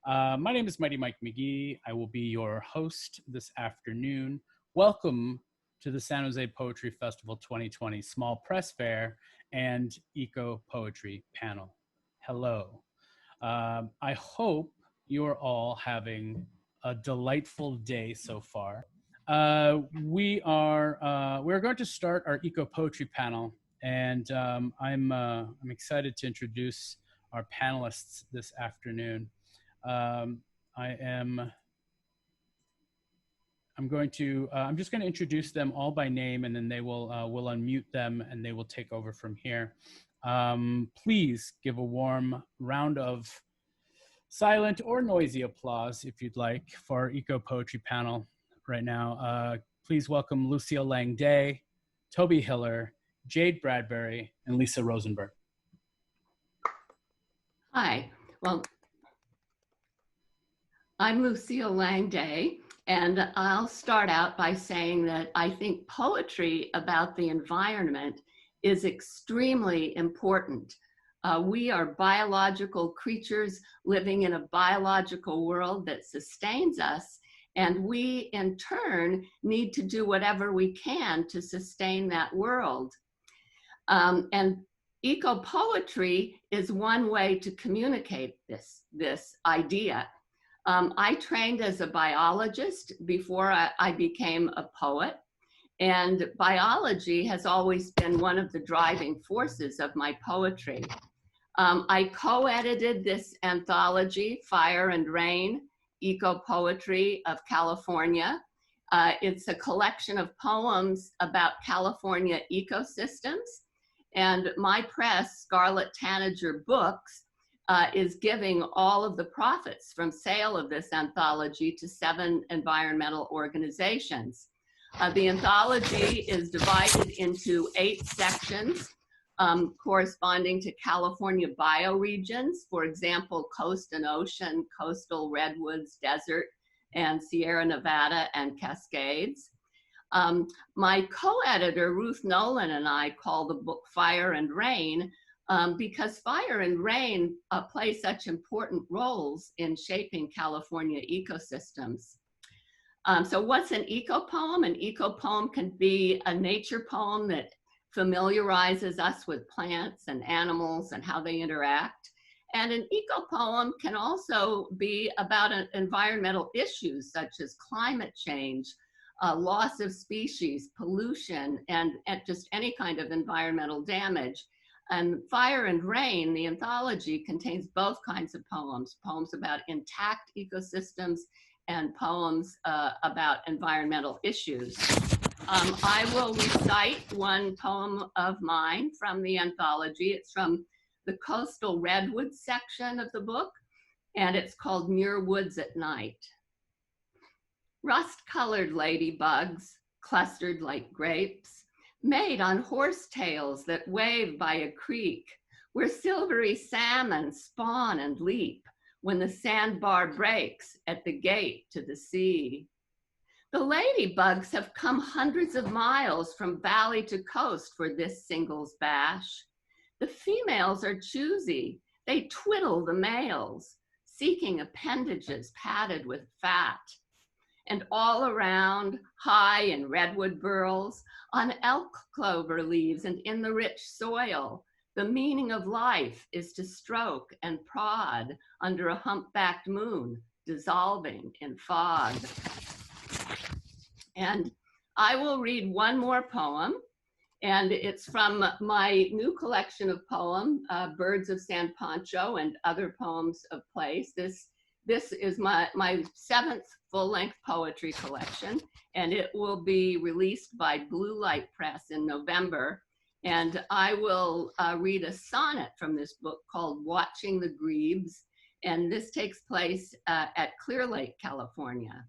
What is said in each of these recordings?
My name is Mighty Mike McGee. I will be your host this afternoon. Welcome to the San José Poetry Festival 2020 Small Press Fair and Eco Poetry Panel. Hello. I hope you're all having a delightful day so far. We're going to start our Eco Poetry Panel, and I'm excited to introduce our panelists this afternoon. I'm just going to introduce them all by name, and then they will we'll unmute them, and they will take over from here. Please give a warm round of silent or noisy applause, if you'd like, for our Eco Poetry panel right now. Please welcome Lucille Lang, Tobey Hiller, Jade Bradbury, and Lisa Rosenberg. Hi. Well, I'm Lucille Lang, and I'll start out by saying that I think poetry about the environment is extremely important. We are biological creatures living in a biological world that sustains us, and we in turn need to do whatever we can to sustain that world. And eco-poetry is one way to communicate this idea. I trained as a biologist before I became a poet, and biology has always been one of the driving forces of my poetry. I co-edited this anthology, Fire and Rain, Eco-Poetry of California. It's a collection of poems about California ecosystems, and my press, Scarlett Tanager Books, is giving all of the profits from sale of this anthology to 7 environmental organizations. The anthology is divided into 8 sections corresponding to California bioregions, for example, coast and ocean, coastal redwoods, desert, and Sierra Nevada and Cascades. My co-editor, Ruth Nolan, and I call the book Fire and Rain because fire and rain play such important roles in shaping California ecosystems. So what's an eco-poem? An eco-poem can be a nature poem that familiarizes us with plants and animals and how they interact. And an eco-poem can also be about environmental issues such as climate change, loss of species, pollution, and just any kind of environmental damage. And Fire and Rain, the anthology, contains both kinds of poems, poems about intact ecosystems and poems about environmental issues. I will recite one poem of mine from the anthology. It's from the coastal redwood section of the book, and it's called Muir Woods at Night. Rust-colored ladybugs, clustered like grapes, made on horsetails that wave by a creek, where silvery salmon spawn and leap when the sandbar breaks at the gate to the sea. The ladybugs have come hundreds of miles from valley to coast for this singles bash. The females are choosy. They twiddle the males, seeking appendages padded with fat. And all around, high in redwood burls, on elk clover leaves and in the rich soil, the meaning of life is to stroke and prod under a humpbacked moon, dissolving in fog. And I will read one more poem, and it's from my new collection of poems, Birds of San Pancho and Other Poems of Place. This is my 7th full-length poetry collection, and it will be released by Blue Light Press in November. And I will read a sonnet from this book called Watching the Grebes, and this takes place at Clear Lake, California.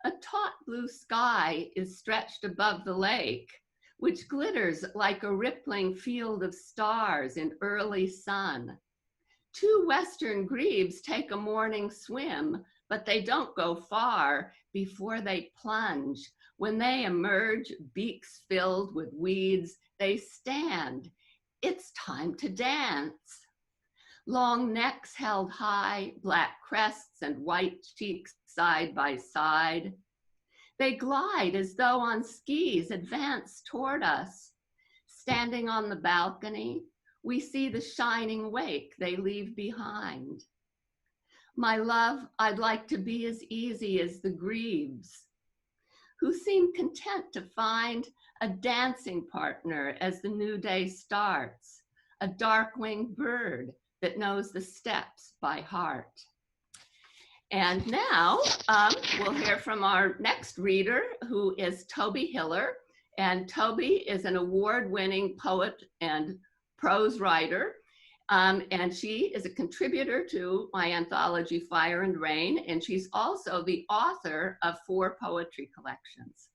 A taut blue sky is stretched above the lake, which glitters like a rippling field of stars in early sun. 2 western grebes take a morning swim, but they don't go far before they plunge. When they emerge, beaks filled with weeds, they stand. It's time to dance. long necks held high, black crests and white cheeks side by side. They glide as though on skis, advance toward us. Standing on the balcony, we see the shining wake they leave behind. My love, I'd like to be as easy as the grebes, who seem content to find a dancing partner as the new day starts, a dark-winged bird that knows the steps by heart. And now we'll hear from our next reader, who is Tobey Hiller. And Tobey is an award-winning poet and prose writer. And she is a contributor to my anthology, Fire and Rain. And she's also the author of 4 poetry collections.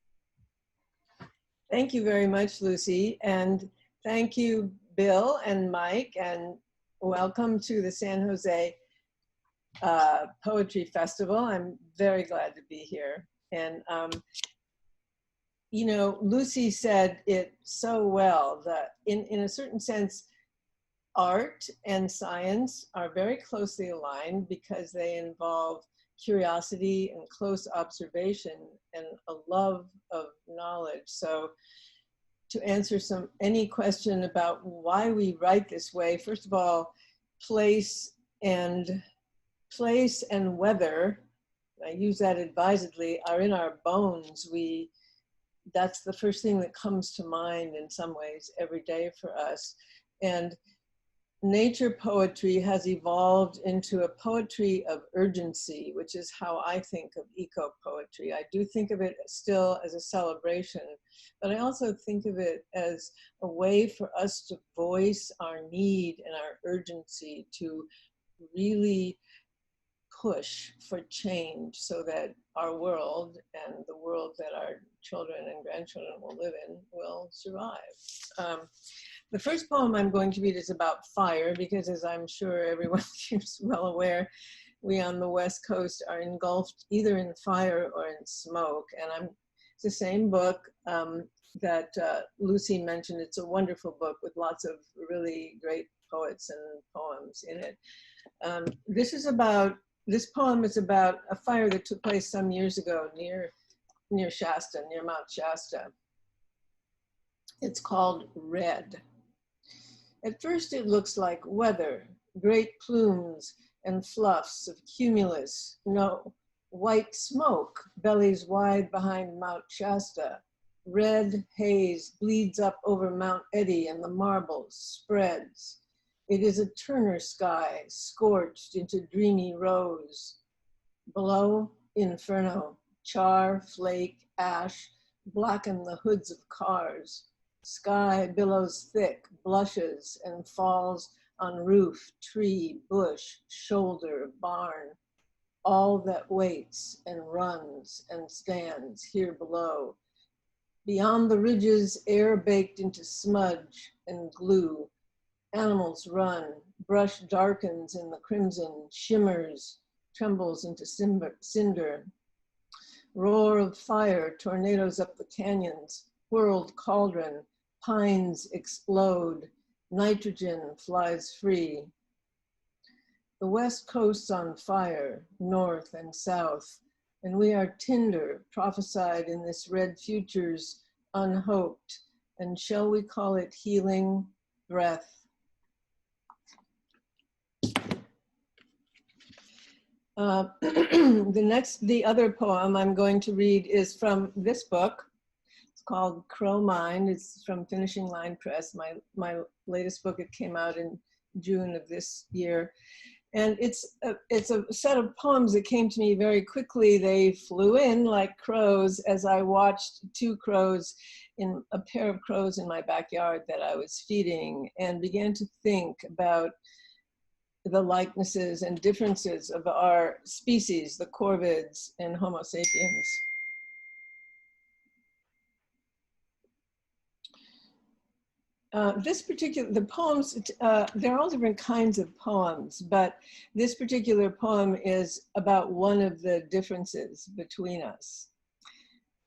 Thank you very much, Lucy. And thank you, Bill and Mike, and welcome to the San Jose Poetry Festival. I'm very glad to be here. And, you know, Lucy said it so well that in a certain sense, art and science are very closely aligned because they involve curiosity and close observation and a love of knowledge. So to answer any question about why we write this way, first of all, place and weather, I use that advisedly, are in our bones. That's the first thing that comes to mind in some ways every day for us. And nature poetry has evolved into a poetry of urgency, which is how I think of eco-poetry. I do think of it still as a celebration, but I also think of it as a way for us to voice our need and our urgency to really push for change so that our world and the world that our children and grandchildren will live in will survive. The first poem I'm going to read is about fire, because as I'm sure everyone is well aware, we on the West Coast are engulfed either in fire or in smoke. And it's the same book that Lucy mentioned. It's a wonderful book with lots of really great poets and poems in it. This poem is about a fire that took place some years ago near Shasta, near Mount Shasta. It's called Red. At first it looks like weather, great plumes and fluffs of cumulus. No, white smoke bellies wide behind Mount Shasta. Red haze bleeds up over Mount Eddy and the marbles spreads. It is a Turner sky scorched into dreamy rose. Below, inferno, char, flake, ash, blacken the hoods of cars. Sky billows thick, blushes and falls on roof, tree, bush, shoulder, barn. All that waits and runs and stands here below. Beyond the ridges, air baked into smudge and glue. Animals run, brush darkens in the crimson, shimmers, trembles into cinder. Roar of fire, tornadoes up the canyons, whirled cauldron, pines explode, nitrogen flies free. The West Coast's on fire, north and south, and we are tinder, prophesied in this red future's unhoped, and shall we call it healing, breath. The other poem I'm going to read is from this book. It's called Crow Mind. It's from Finishing Line Press, my latest book. It came out in June of this year. And it's a set of poems that came to me very quickly. They flew in like crows as I watched a pair of crows in my backyard that I was feeding, and began to think about the likenesses and differences of our species, the corvids and Homo sapiens. The poems, they're all different kinds of poems, but this particular poem is about one of the differences between us.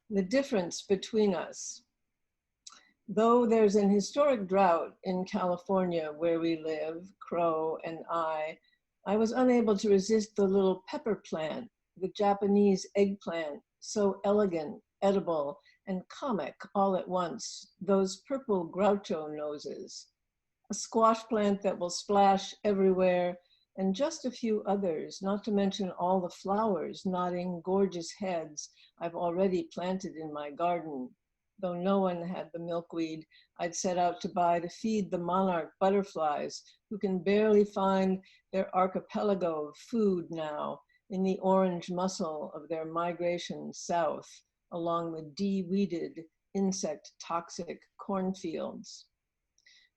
The difference between us. Though there's an historic drought in California where we live, Crow and I was unable to resist the little pepper plant, the Japanese eggplant, so elegant, edible, and comic all at once, those purple Groucho noses. A squash plant that will splash everywhere, and just a few others, not to mention all the flowers nodding gorgeous heads I've already planted in my garden. Though no one had the milkweed I'd set out to buy to feed the monarch butterflies who can barely find their archipelago of food now in the orange muscle of their migration south along the de-weeded, insect-toxic cornfields.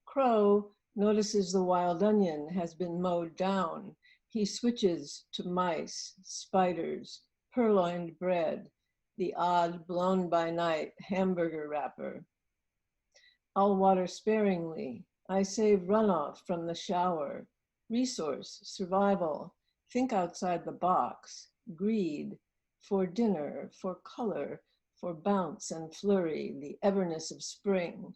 Crow notices the wild onion has been mowed down. He switches to mice, spiders, purloined bread, the odd blown-by-night hamburger wrapper. I'll water sparingly. I save runoff from the shower. Resource, survival, think outside the box, greed, for dinner, for color, for bounce and flurry, the everness of spring.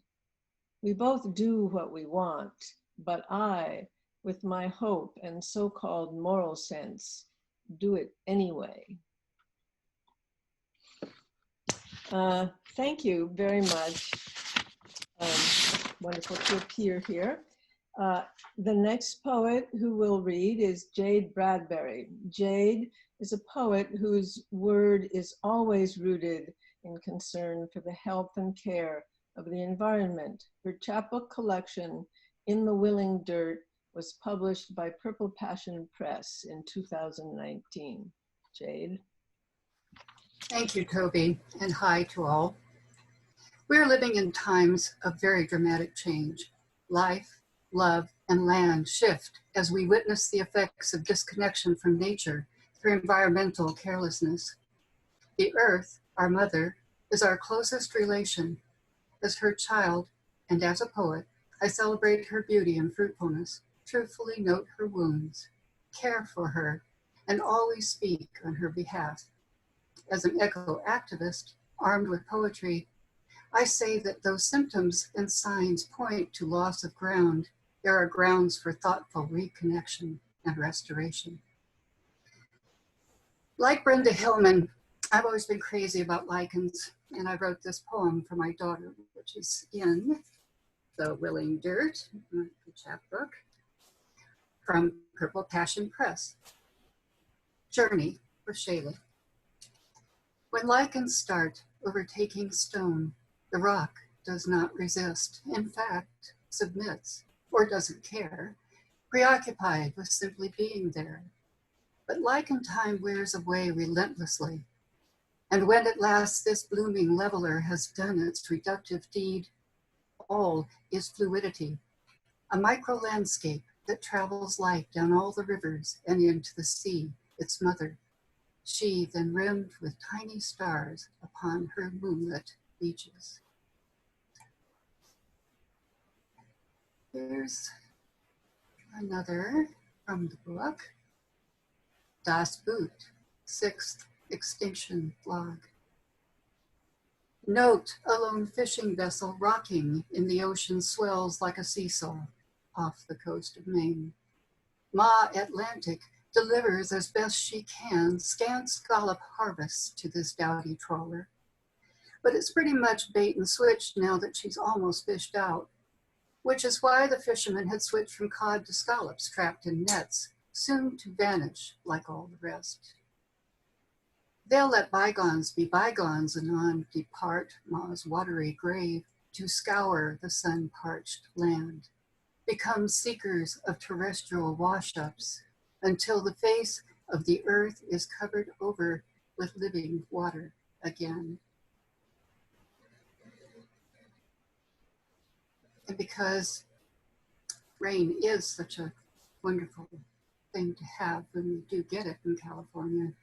We both do what we want, but I, with my hope and so-called moral sense, do it anyway. Thank you very much. Wonderful to appear here. The next poet who will read is Jade Bradbury. Jade is a poet whose word is always rooted in concern for the health and care of the environment. Her chapbook collection, In the Willing Dirt, was published by Purple Passion Press in 2019. Jade. Thank you, Toby, and hi to all. We're living in times of very dramatic change. Life, love, and land shift as we witness the effects of disconnection from nature through environmental carelessness. The earth, our mother, is our closest relation. As her child, and as a poet, I celebrate her beauty and fruitfulness, truthfully note her wounds, care for her, and always speak on her behalf. As an eco-activist, armed with poetry, I say that though symptoms and signs point to loss of ground, there are grounds for thoughtful reconnection and restoration. Like Brenda Hillman, I've always been crazy about lichens, and I wrote this poem for my daughter, which is in The Willing Dirt, the chapbook, from Purple Passion Press. Journey for Shayla. When lichens start overtaking stone, the rock does not resist, in fact, submits, or doesn't care, preoccupied with simply being there. But lichen time wears away relentlessly, and when at last this blooming leveler has done its reductive deed, all is fluidity, a micro-landscape that travels light down all the rivers and into the sea, its mother, sheathed and rimmed with tiny stars upon her moonlit beaches. Here's another from the book, Das Boot, 6th Extinction Log. Note a lone fishing vessel rocking in the ocean swells like a seesaw off the coast of Maine. Ma Atlantic delivers as best she can scant scallop harvests to this dowdy trawler. But it's pretty much bait and switch now that she's almost fished out, which is why the fishermen had switched from cod to scallops trapped in nets, soon to vanish like all the rest. They'll let bygones be bygones and on depart Ma's watery grave to scour the sun-parched land, become seekers of terrestrial wash-ups until the face of the earth is covered over with living water again. And because rain is such a wonderful thing to have when we do get it in California,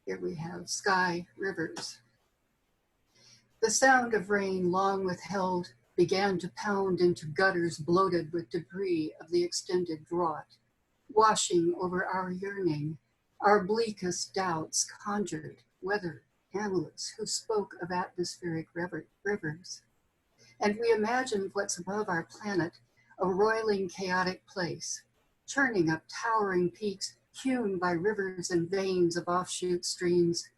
here we have sky rivers. The sound of rain long withheld began to pound into gutters bloated with debris of the extended drought, washing over our yearning, our bleakest doubts conjured, weathered, analysts who spoke of atmospheric rivers. And we imagined what's above our planet, a roiling, chaotic place, churning up towering peaks hewn by rivers and veins of offshoot streams,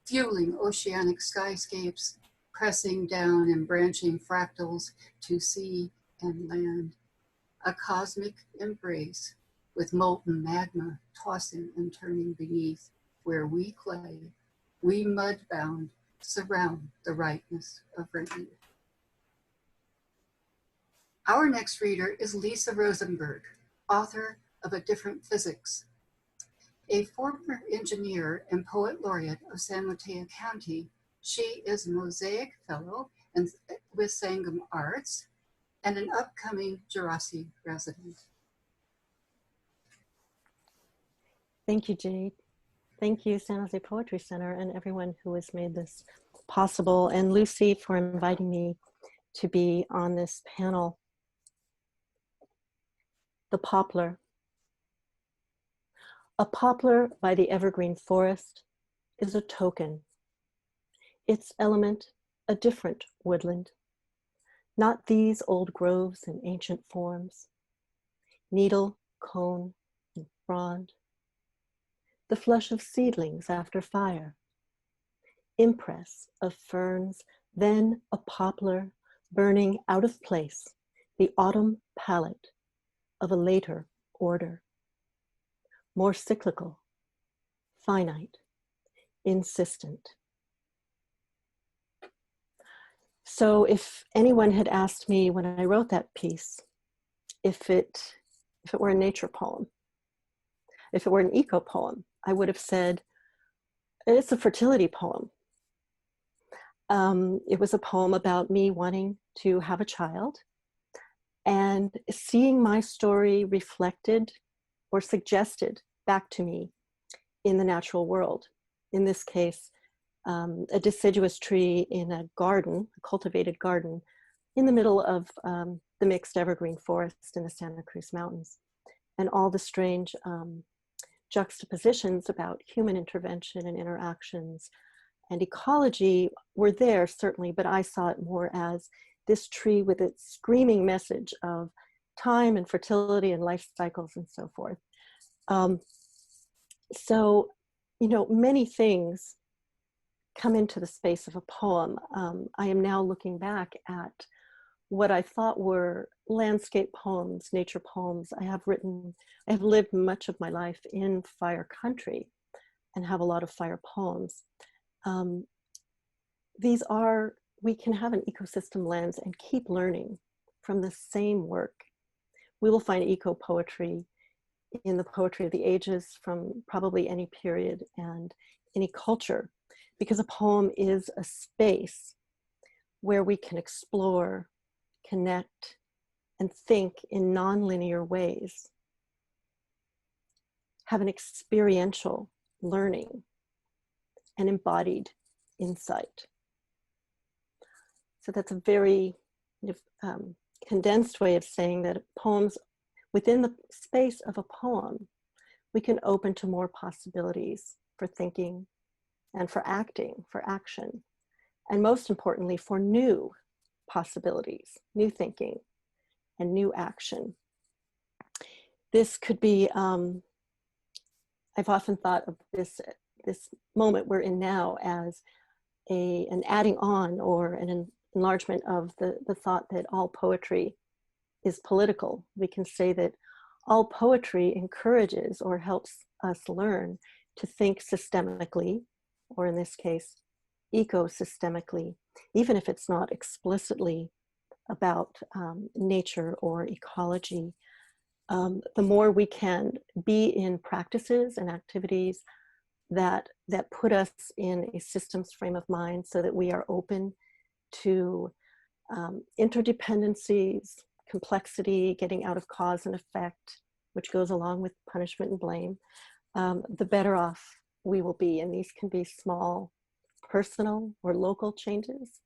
fueling oceanic skyscapes, pressing down in branching fractals to sea and land, a cosmic embrace with molten magma tossing and turning beneath, where we clay, we mud-bound, surround the ripeness of rain. Our next reader is Lisa Rosenberg, author of A Different Physics. A former engineer and poet laureate of San Mateo County, she is a Mosaic Fellow with Sangam Arts and an upcoming Jurassic resident. Thank you, Jade. Thank you, San Jose Poetry Center, and everyone who has made this possible, and Lucy for inviting me to be on this panel. The poplar. A poplar by the evergreen forest is a token. Its element, a different woodland. Not these old groves and ancient forms. Needle, cone, and frond. The flush of seedlings after fire. Impress of ferns, then a poplar burning out of place, the autumn palette of a later order. More cyclical, finite, insistent. So if anyone had asked me when I wrote that piece, if it were a nature poem, if it were an eco poem, I would have said, it's a fertility poem. It was a poem about me wanting to have a child and seeing my story reflected or suggested back to me in the natural world. In this case, a deciduous tree in a garden, a cultivated garden, in the middle of the mixed evergreen forest in the Santa Cruz Mountains. And all the strange juxtapositions about human intervention and interactions and ecology were there, certainly, but I saw it more as this tree with its screaming message of time and fertility and life cycles and so forth. So, you know, many things come into the space of a poem. I am now looking back at what I thought were landscape poems, nature poems. I have lived much of my life in fire country and have a lot of fire poems. We can have an ecosystem lens and keep learning from the same work. We will find eco poetry in the poetry of the ages from probably any period and any culture, because a poem is a space where we can explore, connect, and think in non-linear ways, have an experiential learning and embodied insight. So that's a very condensed way of saying that poems, within the space of a poem, we can open to more possibilities for thinking and for acting, for action, and most importantly, for new possibilities, new thinking, and new action. This could be, I've often thought of this moment we're in now as an adding on or an enlargement of the thought that all poetry is political. We can say that all poetry encourages or helps us learn to think systemically, or in this case, ecosystemically, even if it's not explicitly about nature or ecology. The more we can be in practices and activities that put us in a systems frame of mind so that we are open to interdependencies, complexity, getting out of cause and effect, which goes along with punishment and blame, the better off we will be. And these can be small, personal or local changes.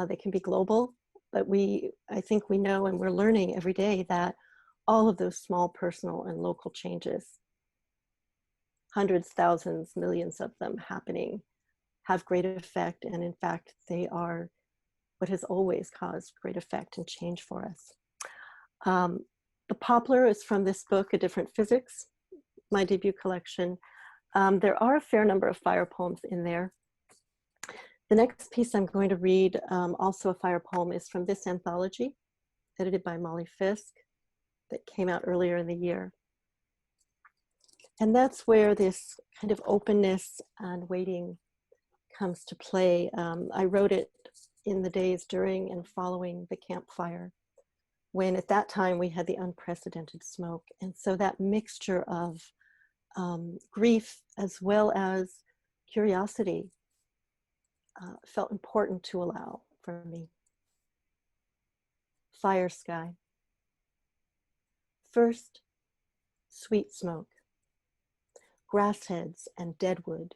They can be global, but I think we know and we're learning every day that all of those small, personal and local changes, hundreds, thousands, millions of them happening have great effect. And in fact, they are what has always caused great effect and change for us. The poplar is from this book, A Different Physics, my debut collection. There are a fair number of fire poems in there. The next piece I'm going to read, also a fire poem, is from this anthology, edited by Molly Fisk, that came out earlier in the year. And that's where this kind of openness and waiting comes to play. I wrote it in the days during and following the campfire, when at that time we had the unprecedented smoke. And so that mixture of grief as well as curiosity felt important to allow for me. Fire sky. First, sweet smoke, grass heads and deadwood,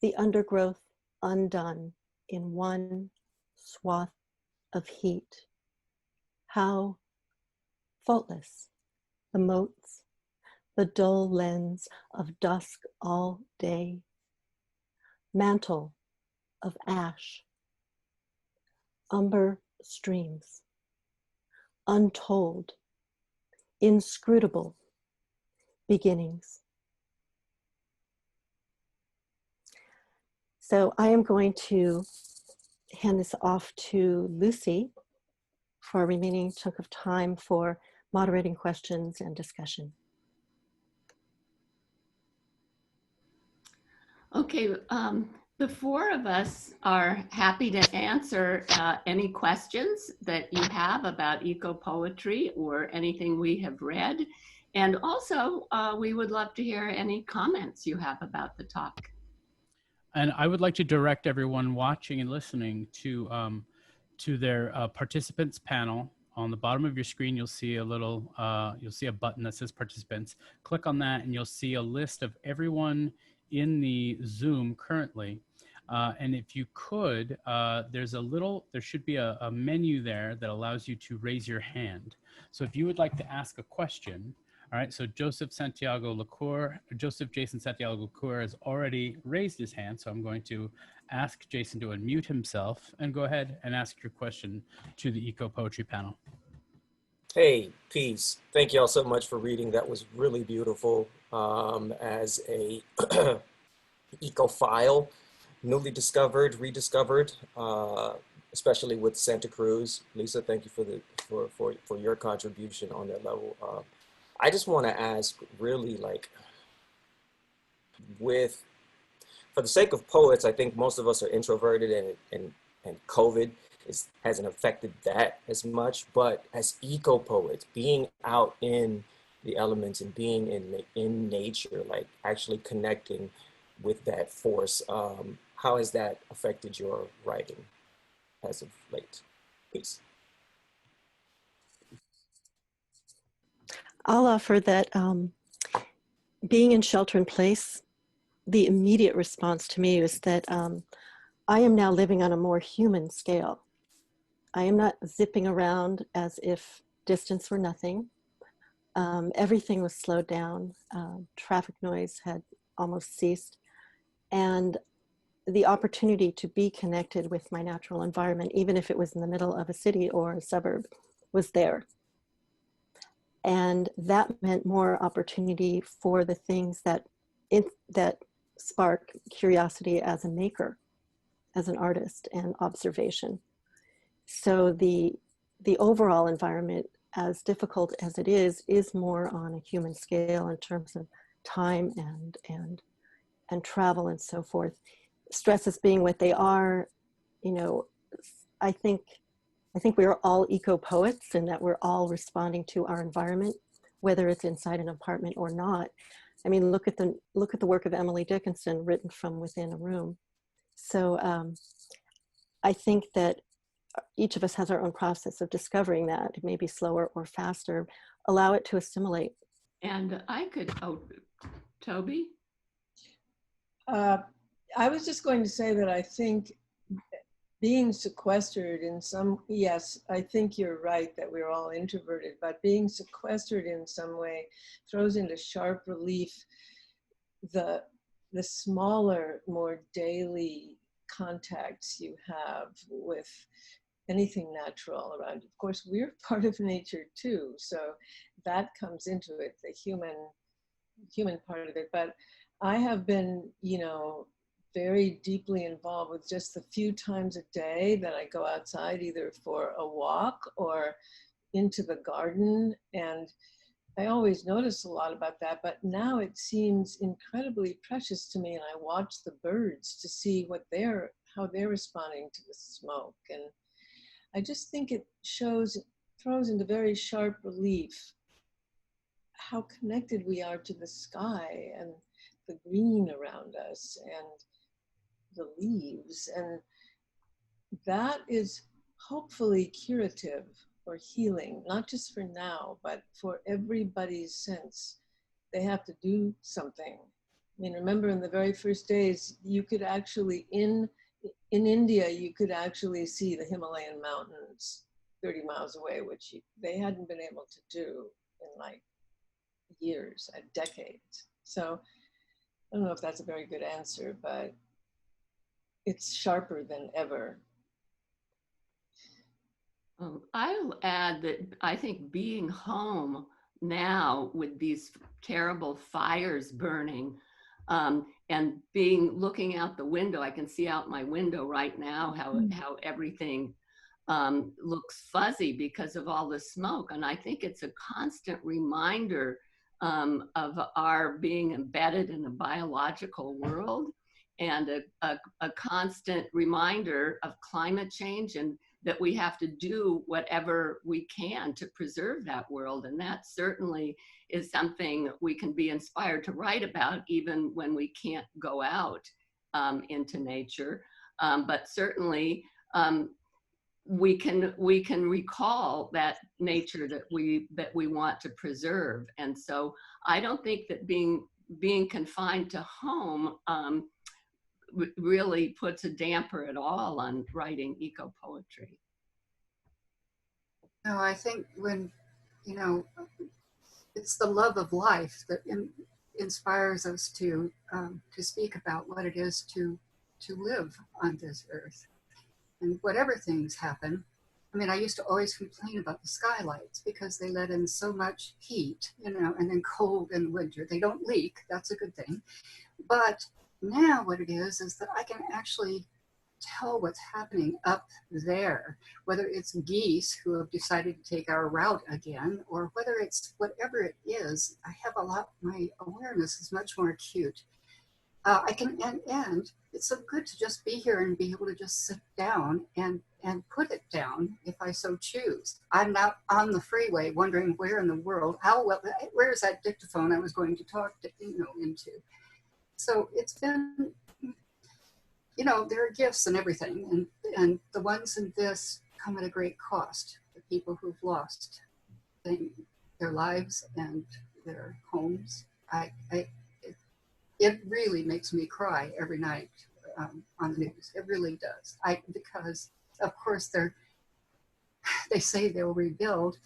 the undergrowth undone in one swath of heat. How faultless the motes, the dull lens of dusk all day, mantle of ash, umber streams, untold, inscrutable beginnings. So I am going to hand this off to Lucy for a remaining chunk of time for moderating questions and discussion. Okay, the four of us are happy to answer any questions that you have about eco-poetry or anything we have read. And also, we would love to hear any comments you have about the talk. And I would like to direct everyone watching and listening to their participants panel. On the bottom of your screen, you'll see a little, you'll see a button that says participants. Click on that and you'll see a list of everyone in the Zoom currently. And if you could, there should be a menu there that allows you to raise your hand. So if you would like to ask a question, all right, so Joseph Jason Santiago LaCour has already raised his hand. So I'm going to ask Jason to unmute himself and go ahead and ask your question to the Eco Poetry panel. Hey, peace. Thank you all so much for reading. That was really beautiful. As a ecophile, newly discovered, rediscovered, especially with Santa Cruz. Lisa, thank you for your contribution on that level. I just want to ask, really, like, for the sake of poets, I think most of us are introverted, and COVID hasn't affected that as much. But as eco poets, being out in the elements and being in nature, like actually connecting with that force, how has that affected your writing as of late? Peace. I'll offer that being in shelter in place, the immediate response to me is that I am now living on a more human scale. I am not zipping around as if distance were nothing. Everything was slowed down. Traffic noise had almost ceased. And the opportunity to be connected with my natural environment, even if it was in the middle of a city or a suburb, was there. And that meant more opportunity for the things that spark curiosity as a maker, as an artist, and observation. So the overall environment, as difficult as it is more on a human scale in terms of time and travel and so forth. Stresses being what they are, you know, I think we are all eco-poets, and that we're all responding to our environment, whether it's inside an apartment or not. I mean, look at the work of Emily Dickinson, written from within a room. So I think that each of us has our own process of discovering that. It may be slower or faster. Allow it to assimilate. And I could, Toby? I was just going to say that I think being sequestered in yes, I think you're right that we're all introverted, but being sequestered in some way throws into sharp relief the the smaller, more daily contacts you have with anything natural around. Of course, we're part of nature too, so that comes into it, the human part of it. But I have been, very deeply involved with just the few times a day that I go outside, either for a walk or into the garden. And I always notice a lot about that, but now it seems incredibly precious to me. And I watch the birds to see how they're responding to the smoke. And I just think it throws into very sharp relief how connected we are to the sky and the green around us and the leaves. And that is hopefully curative or healing, not just for now, but for everybody's sense. They have to do something. I mean, remember in the very first days, you could actually, in India, you could actually see the Himalayan mountains 30 miles away, which they hadn't been able to do in like years, decades. So I don't know if that's a very good answer, but it's sharper than ever. I'll add that I think being home now with these terrible fires burning, and looking out the window, I can see out my window right now how everything looks fuzzy because of all the smoke. And I think it's a constant reminder of our being embedded in a biological world, and a constant reminder of climate change, and that we have to do whatever we can to preserve that world. And that certainly is something we can be inspired to write about, even when we can't go out into nature. But certainly we can recall that nature that we want to preserve. And so I don't think that being confined to home really puts a damper at all on writing eco-poetry. No, I think when, it's the love of life that inspires us to speak about what it is to live on this earth. And whatever things happen, I mean, I used to always complain about the skylights because they let in so much heat, and then cold in winter. They don't leak, that's a good thing. But now what it is that I can actually tell what's happening up there, whether it's geese who have decided to take our route again, or whether it's whatever it is. I have my awareness is much more acute. And it's so good to just be here and be able to just sit down and put it down if I so choose. I'm not on the freeway wondering where in the world, where is that dictaphone I was going to talk to, into. So it's been, there are gifts and everything, and the ones in this come at a great cost. The people who've lost their lives and their homes. It really makes me cry every night on the news. It really does. Because of course they say they'll rebuild,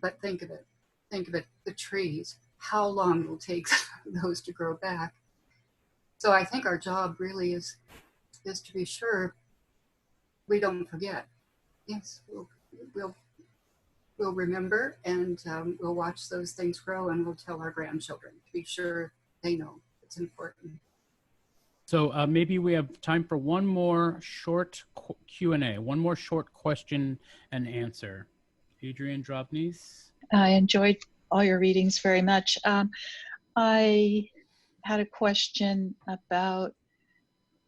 but think of it, the trees, how long it will take those to grow back. So I think our job really is to be sure we don't forget. Yes, we'll remember, and we'll watch those things grow, and we'll tell our grandchildren to be sure they know it's important. So maybe we have time for one more short Q&A, one more short question and answer. Adrienne Drobnies. I enjoyed all your readings very much. I had a question about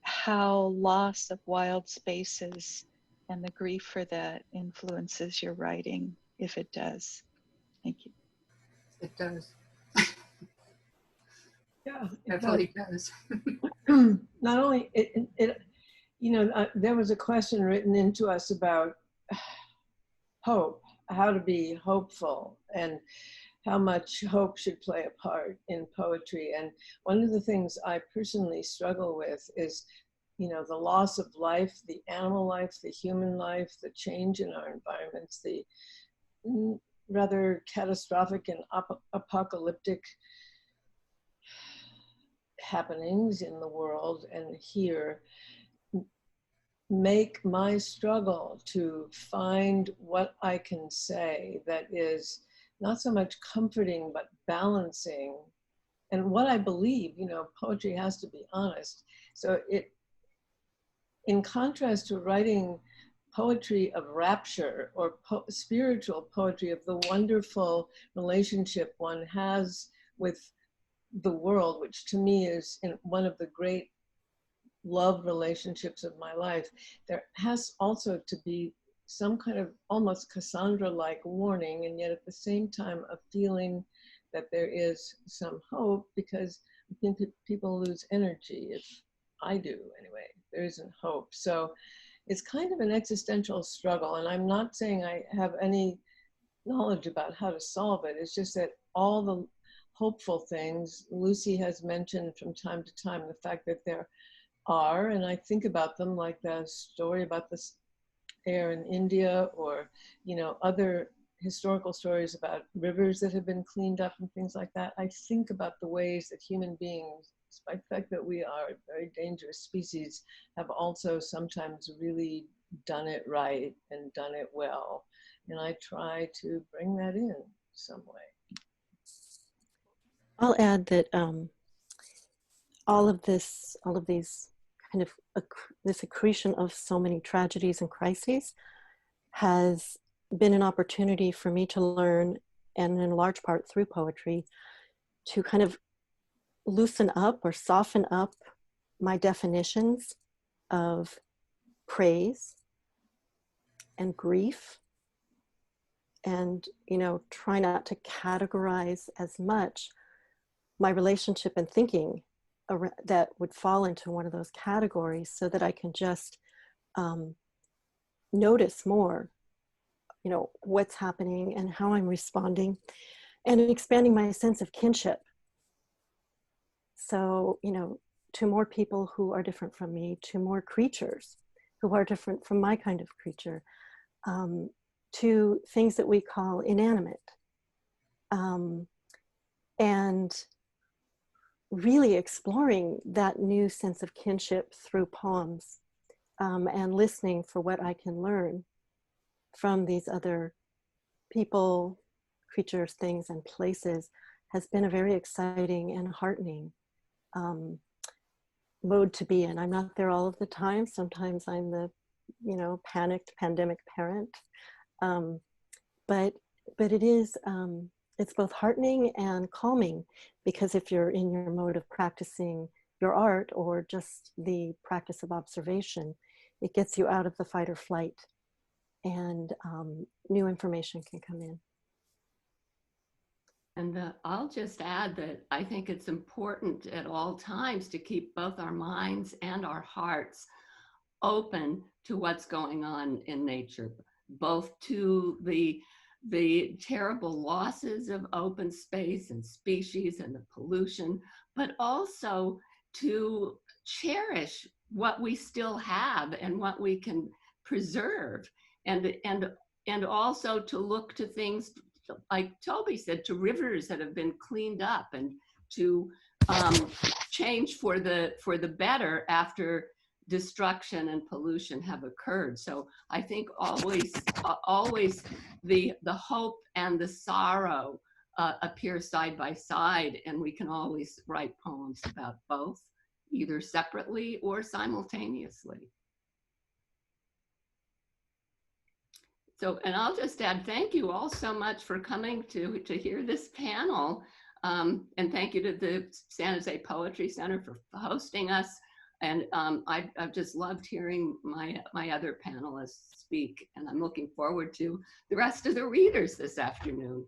how loss of wild spaces and the grief for that influences your writing, if it does. Thank you. It does. Yeah, it really does. Not only there was a question written into us about hope, how to be hopeful, and how much hope should play a part in poetry. And one of the things I personally struggle with is, the loss of life, the animal life, the human life, the change in our environments, the rather catastrophic and apocalyptic happenings in the world and here make my struggle to find what I can say that is not so much comforting, but balancing. And what I believe, you know, poetry has to be honest. So it, in contrast to writing poetry of rapture or spiritual poetry of the wonderful relationship one has with the world, which to me is one of the great love relationships of my life, there has also to be some kind of almost Cassandra-like warning, and yet at the same time a feeling that there is some hope, because I think people lose energy, if I do anyway, there isn't hope. So it's kind of an existential struggle, and I'm not saying I have any knowledge about how to solve it. It's just that all the hopeful things Lucy has mentioned from time to time, the fact that there are, and I think about them like the story about this air in India, or, you know, other historical stories about rivers that have been cleaned up and things like that. I think about the ways that human beings, despite the fact that we are a very dangerous species, have also sometimes really done it right and done it well. And I try to bring that in some way. I'll add that all of these kind of this accretion of so many tragedies and crises has been an opportunity for me to learn, and in large part through poetry, to kind of loosen up or soften up my definitions of praise and grief, and, you know, try not to categorize as much my relationship and thinking that would fall into one of those categories, so that I can just notice more, you know, what's happening and how I'm responding, and expanding my sense of kinship. So, you know, to more people who are different from me, to more creatures who are different from my kind of creature, to things that we call inanimate. And really exploring that new sense of kinship through poems, and listening for what I can learn from these other people, creatures, things, and places has been a very exciting and heartening mode to be in. I'm not there all of the time. Sometimes I'm the, you know, panicked pandemic parent. But it is, it's both heartening and calming, because if you're in your mode of practicing your art or just the practice of observation, it gets you out of the fight or flight, and new information can come in. And I'll just add that I think it's important at all times to keep both our minds and our hearts open to what's going on in nature, both to the terrible losses of open space and species and the pollution, but also to cherish what we still have and what we can preserve, and also to look to things, like Tobey said, to rivers that have been cleaned up, and to change for the better after destruction and pollution have occurred. So I think always the hope and the sorrow appear side by side, and we can always write poems about both, either separately or simultaneously. So, and I'll just add, thank you all so much for coming to hear this panel. And thank you to the San Jose Poetry Center for hosting us. And I've just loved hearing my other panelists speak, and I'm looking forward to the rest of the readers this afternoon.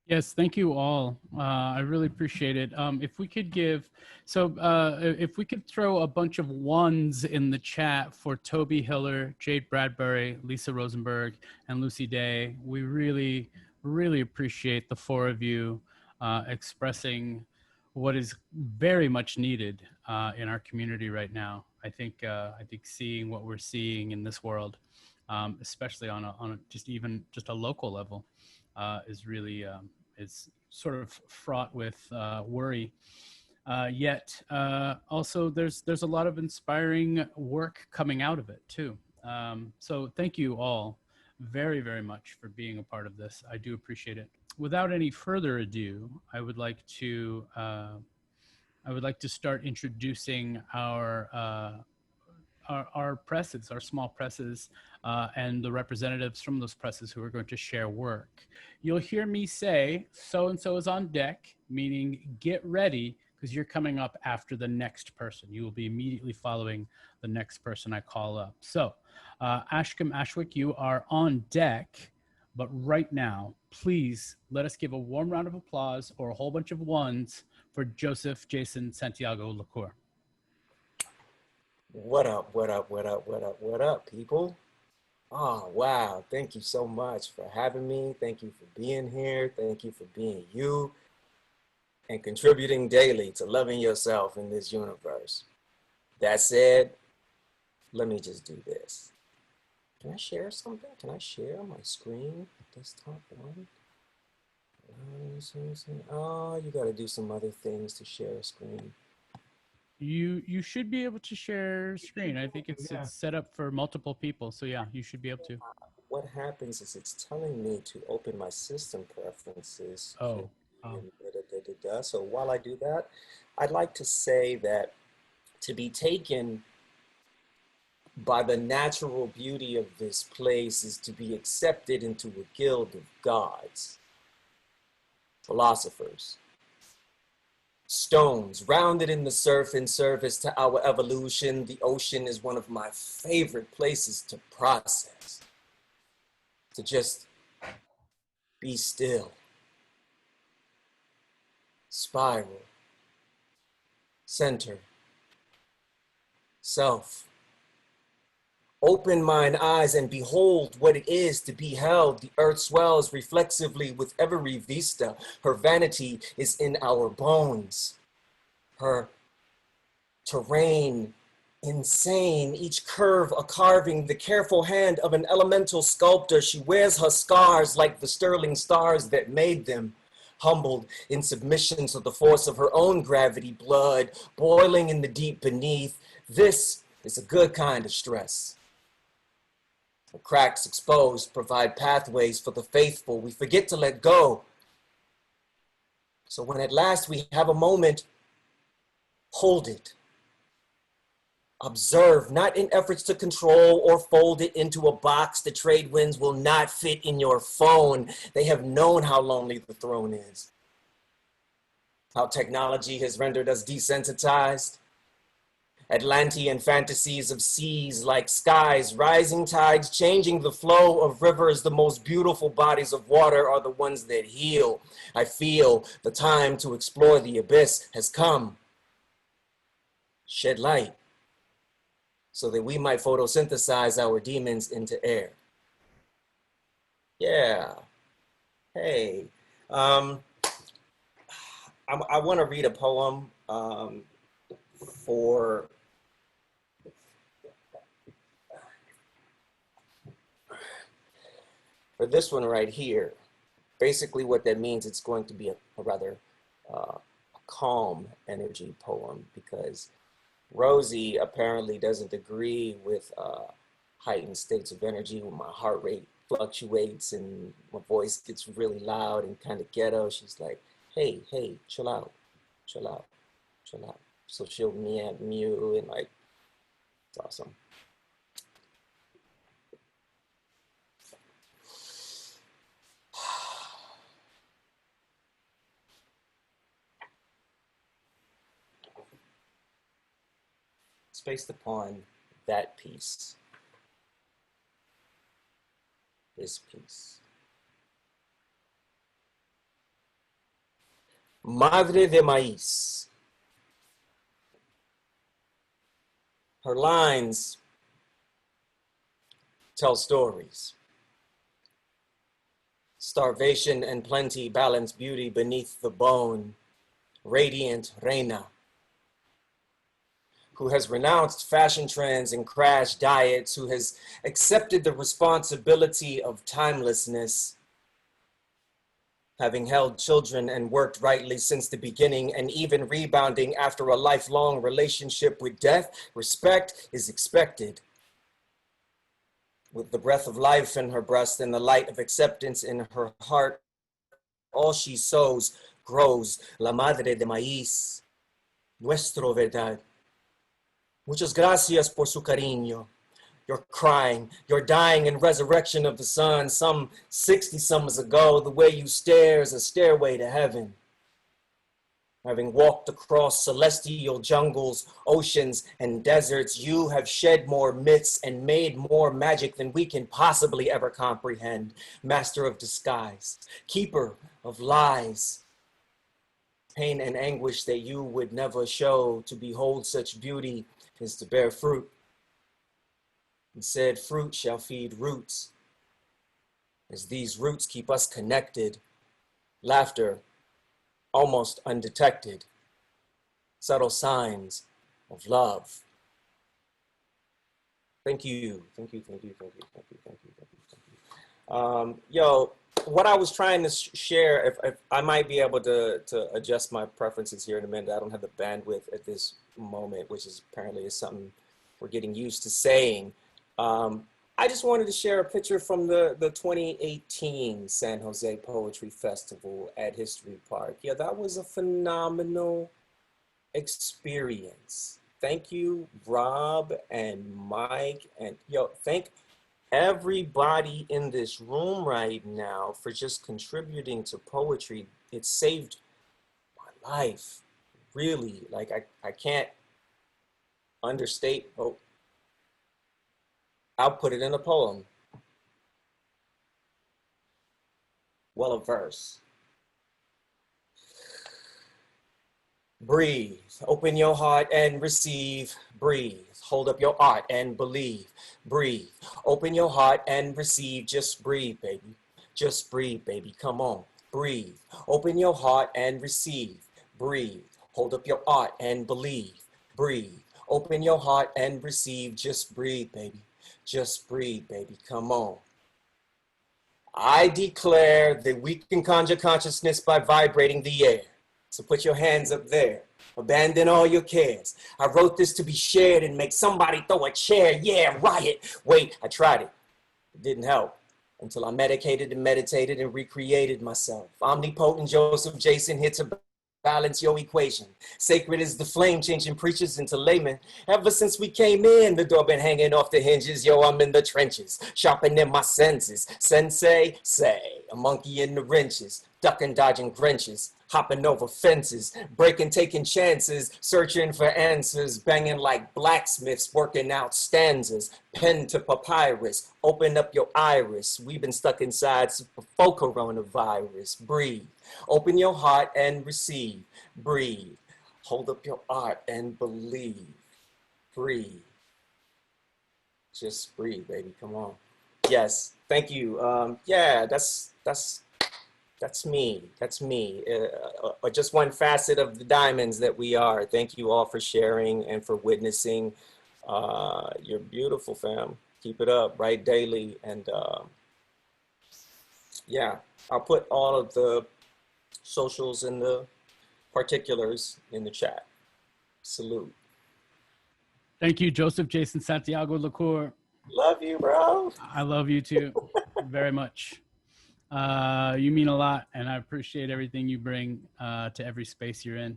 Yes, thank you all. I really appreciate it. If we could if we could throw a bunch of ones in the chat for Tobey Hiller, Jade Bradbury, Lisa Rosenberg, and Lucy Day, we really, really appreciate the four of you expressing what is very much needed in our community right now. I think seeing what we're seeing in this world, especially on a just a local level, is really is sort of fraught with worry. Yet also there's a lot of inspiring work coming out of it too. So thank you all very, very much for being a part of this. I do appreciate it. Without any further ado, I would like to start introducing our presses, our small presses, and the representatives from those presses who are going to share work. You'll hear me say, so-and-so is on deck, meaning get ready, because you're coming up after the next person. You will be immediately following the next person I call up. So, Ashkum Ashwick, you are on deck, but right now, please let us give a warm round of applause or a whole bunch of ones for Joseph, Jason, Santiago, LaCour. What up, what up, what up, what up, what up, people? Oh, wow. Thank you so much for having me. Thank you for being here. Thank you for being you and contributing daily to loving yourself in this universe. That said, let me just do this. Can I share something? Can I share my screen? Desktop one? Oh, you got to do some other things to share a screen. You should be able to share screen. I think it's set up for multiple people. So yeah, you should be able to. What happens is it's telling me to open my system preferences. Oh. So while I do that, I'd like to say that to be taken by the natural beauty of this place is to be accepted into a guild of gods, philosophers, stones rounded in the surf in service to our evolution. The ocean is one of my favorite places to process, to just be still, spiral, center, self. Open mine eyes and behold what it is to be held. The earth swells reflexively with every vista. Her vanity is in our bones. Her terrain insane, each curve a carving, the careful hand of an elemental sculptor. She wears her scars like the sterling stars that made them. Humbled in submission to the force of her own gravity, blood boiling in the deep beneath. This is a good kind of stress. The cracks exposed provide pathways for the faithful. We forget to let go. So when at last we have a moment, hold it. Observe, not in efforts to control or fold it into a box. The trade winds will not fit in your phone. They have known how lonely the throne is. How technology has rendered us desensitized. Atlantean fantasies of seas like skies, rising tides, changing the flow of rivers. The most beautiful bodies of water are the ones that heal. I feel the time to explore the abyss has come. Shed light so that we might photosynthesize our demons into air. Yeah. Hey. I want to read a poem for this one right here. Basically what that means, it's going to be a rather calm energy poem, because Rosie apparently doesn't agree with heightened states of energy when my heart rate fluctuates and my voice gets really loud and kind of ghetto. She's like, hey, chill out, chill out, chill out. So she'll mew and like, it's awesome. It's based upon that piece, this piece. Madre de Maíz. Her lines tell stories. Starvation and plenty balance beauty beneath the bone. Radiant Reina, who has renounced fashion trends and crash diets, who has accepted the responsibility of timelessness, having held children and worked rightly since the beginning, and even rebounding after a lifelong relationship with death, respect is expected. With the breath of life in her breast and the light of acceptance in her heart, all she sows grows. La madre de maíz, nuestro verdad. Muchas gracias por su cariño. Your crying, your dying and resurrection of the sun, some 60 summers ago, the way you stare is a stairway to heaven. Having walked across celestial jungles, oceans, and deserts, you have shed more myths and made more magic than we can possibly ever comprehend. Master of disguise, keeper of lies, pain and anguish that you would never show. To behold such beauty is to bear fruit. And said fruit shall feed roots. As these roots keep us connected, laughter almost undetected, subtle signs of love. Thank you, thank you, thank you, thank you, thank you, thank you, thank you, thank you. Yo, what I was trying to share, if I might be able to adjust my preferences here in a minute. I don't have the bandwidth at this moment, which is apparently is something we're getting used to saying. I just wanted to share a picture from the 2018 San Jose Poetry Festival at History Park. Yeah, that was a phenomenal experience. Thank you, Rob and Mike, and thank everybody in this room right now for just contributing to poetry. It saved my life, really. Like I can't understate. Oh, I'll put it in a poem. Well, a verse. Breathe, open your heart and receive. Breathe, hold up your art and believe. Breathe, open your heart and receive. Just breathe, baby. Just breathe, baby. Come on, breathe. Open your heart and receive. Breathe, hold up your art and believe. Breathe, open your heart and receive. Just breathe, baby. Just breathe, baby. Come on. I declare that we can conjure consciousness by vibrating the air. So put your hands up there. Abandon all your cares. I wrote this to be shared and make somebody throw a chair. Yeah, riot. Wait, I tried it. It didn't help until I medicated and meditated and recreated myself. Omnipotent Joseph Jason here to balance your equation. Sacred is the flame, changing preachers into laymen. Ever since we came in, the door been hanging off the hinges. Yo, I'm in the trenches, sharpening my senses. Sensei, say, a monkey in the wrenches, ducking, dodging Grinches, hopping over fences, breaking, taking chances, searching for answers, banging like blacksmiths, working out stanzas, pen to papyrus, open up your iris. We've been stuck inside before coronavirus. Breathe, open your heart and receive. Breathe, hold up your art and believe. Breathe, just breathe, baby, come on. Yes, thank you. Yeah, that's me. That's me. Just one facet of the diamonds that we are. Thank you all for sharing and for witnessing. You're beautiful, fam. Keep it up. Write daily. And yeah, I'll put all of the socials and the particulars in the chat. Salute. Thank you, Joseph, Jason, Santiago, LaCour. Love you, bro. I love you too, very much. You mean a lot, and I appreciate everything you bring to every space you're in.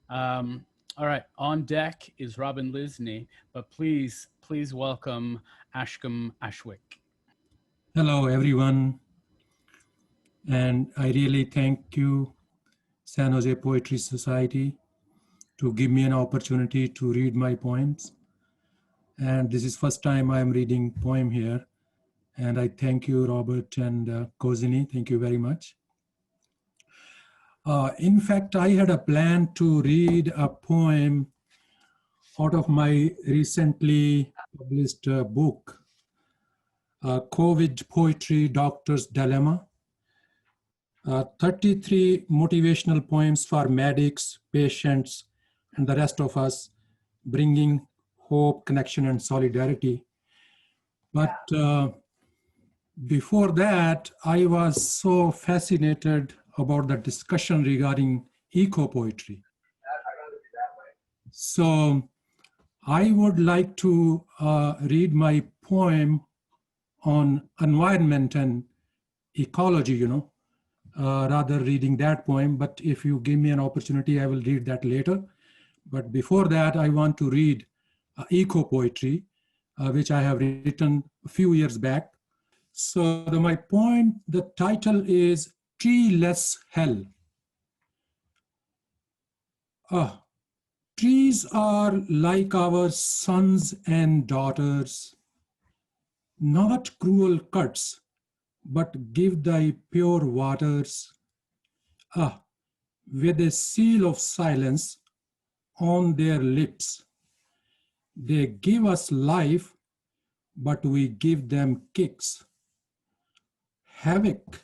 All right, on deck is Robin Lysne, but please welcome Ashkum Ashwick. Hello, everyone. And I really thank you, San Jose Poetry Society, to give me an opportunity to read my poems. And this is first time I'm reading poem here. And I thank you, Robert and Kozini. Thank you very much. In fact, I had a plan to read a poem out of my recently published book, COVID Poetry Doctor's Dilemma. 33 motivational poems for medics, patients, and the rest of us, bringing hope, connection, and solidarity. But before that, I was so fascinated about the discussion regarding eco-poetry. So I would like to read my poem on environment and ecology, rather reading that poem. But if you give me an opportunity, I will read that later. But before that, I want to read eco-poetry, which I have written a few years back. So my poem, the title is Treeless Hell. Trees are like our sons and daughters, not cruel cuts, but give thy pure waters. With a seal of silence on their lips. They give us life, but we give them kicks. Havoc,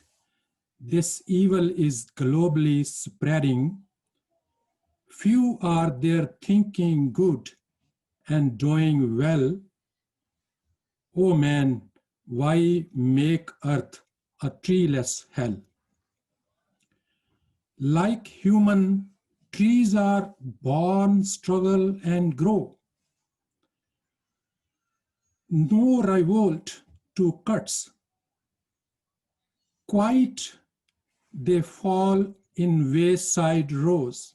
this evil is globally spreading. Few are there thinking good and doing well. Oh man, why make earth a treeless hell? Like human, trees are born, struggle, and grow. No revolt to cuts. Quite they fall in wayside rows.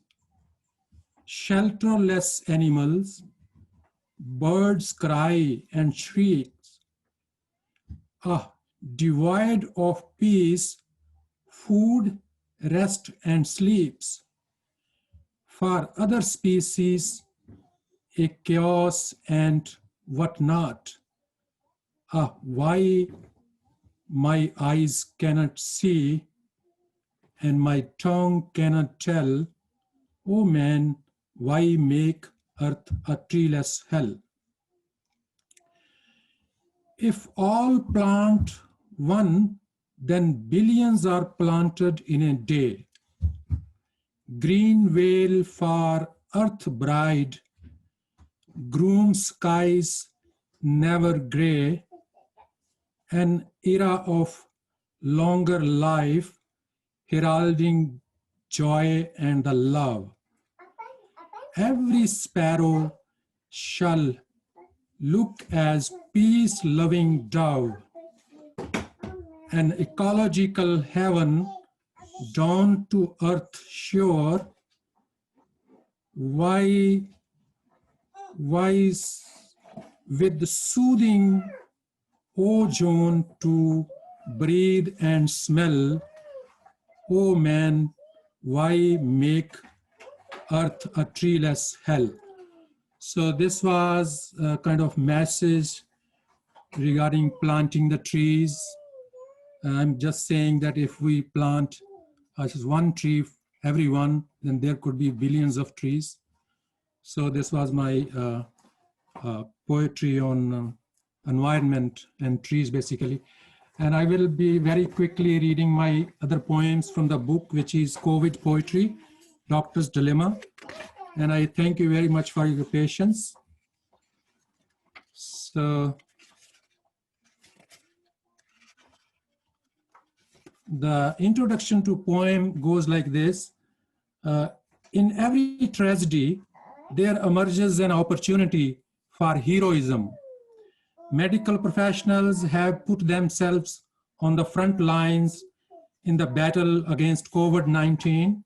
Shelterless animals, birds cry and shriek. Devoid of peace, food, rest, and sleeps. For other species, a chaos and whatnot. Why my eyes cannot see and my tongue cannot tell, oh man, why make earth a treeless hell? If all plant one, then billions are planted in a day. Green veil for earth bride, groom skies never gray, an era of longer life, heralding joy and the love. Every sparrow shall look as peace-loving dove, an ecological heaven down to earth shore. Why with soothing ozone to breathe and smell, oh man, why make earth a treeless hell? So this was a kind of message regarding planting the trees. I'm just saying that if we plant just one tree, everyone, then there could be billions of trees. So this was my poetry on environment and trees, basically. And I will be very quickly reading my other poems from the book, which is COVID Poetry, Doctor's Dilemma. And I thank you very much for your patience. So the introduction to poem goes like this. In every tragedy, there emerges an opportunity for heroism. Medical professionals have put themselves on the front lines in the battle against COVID-19.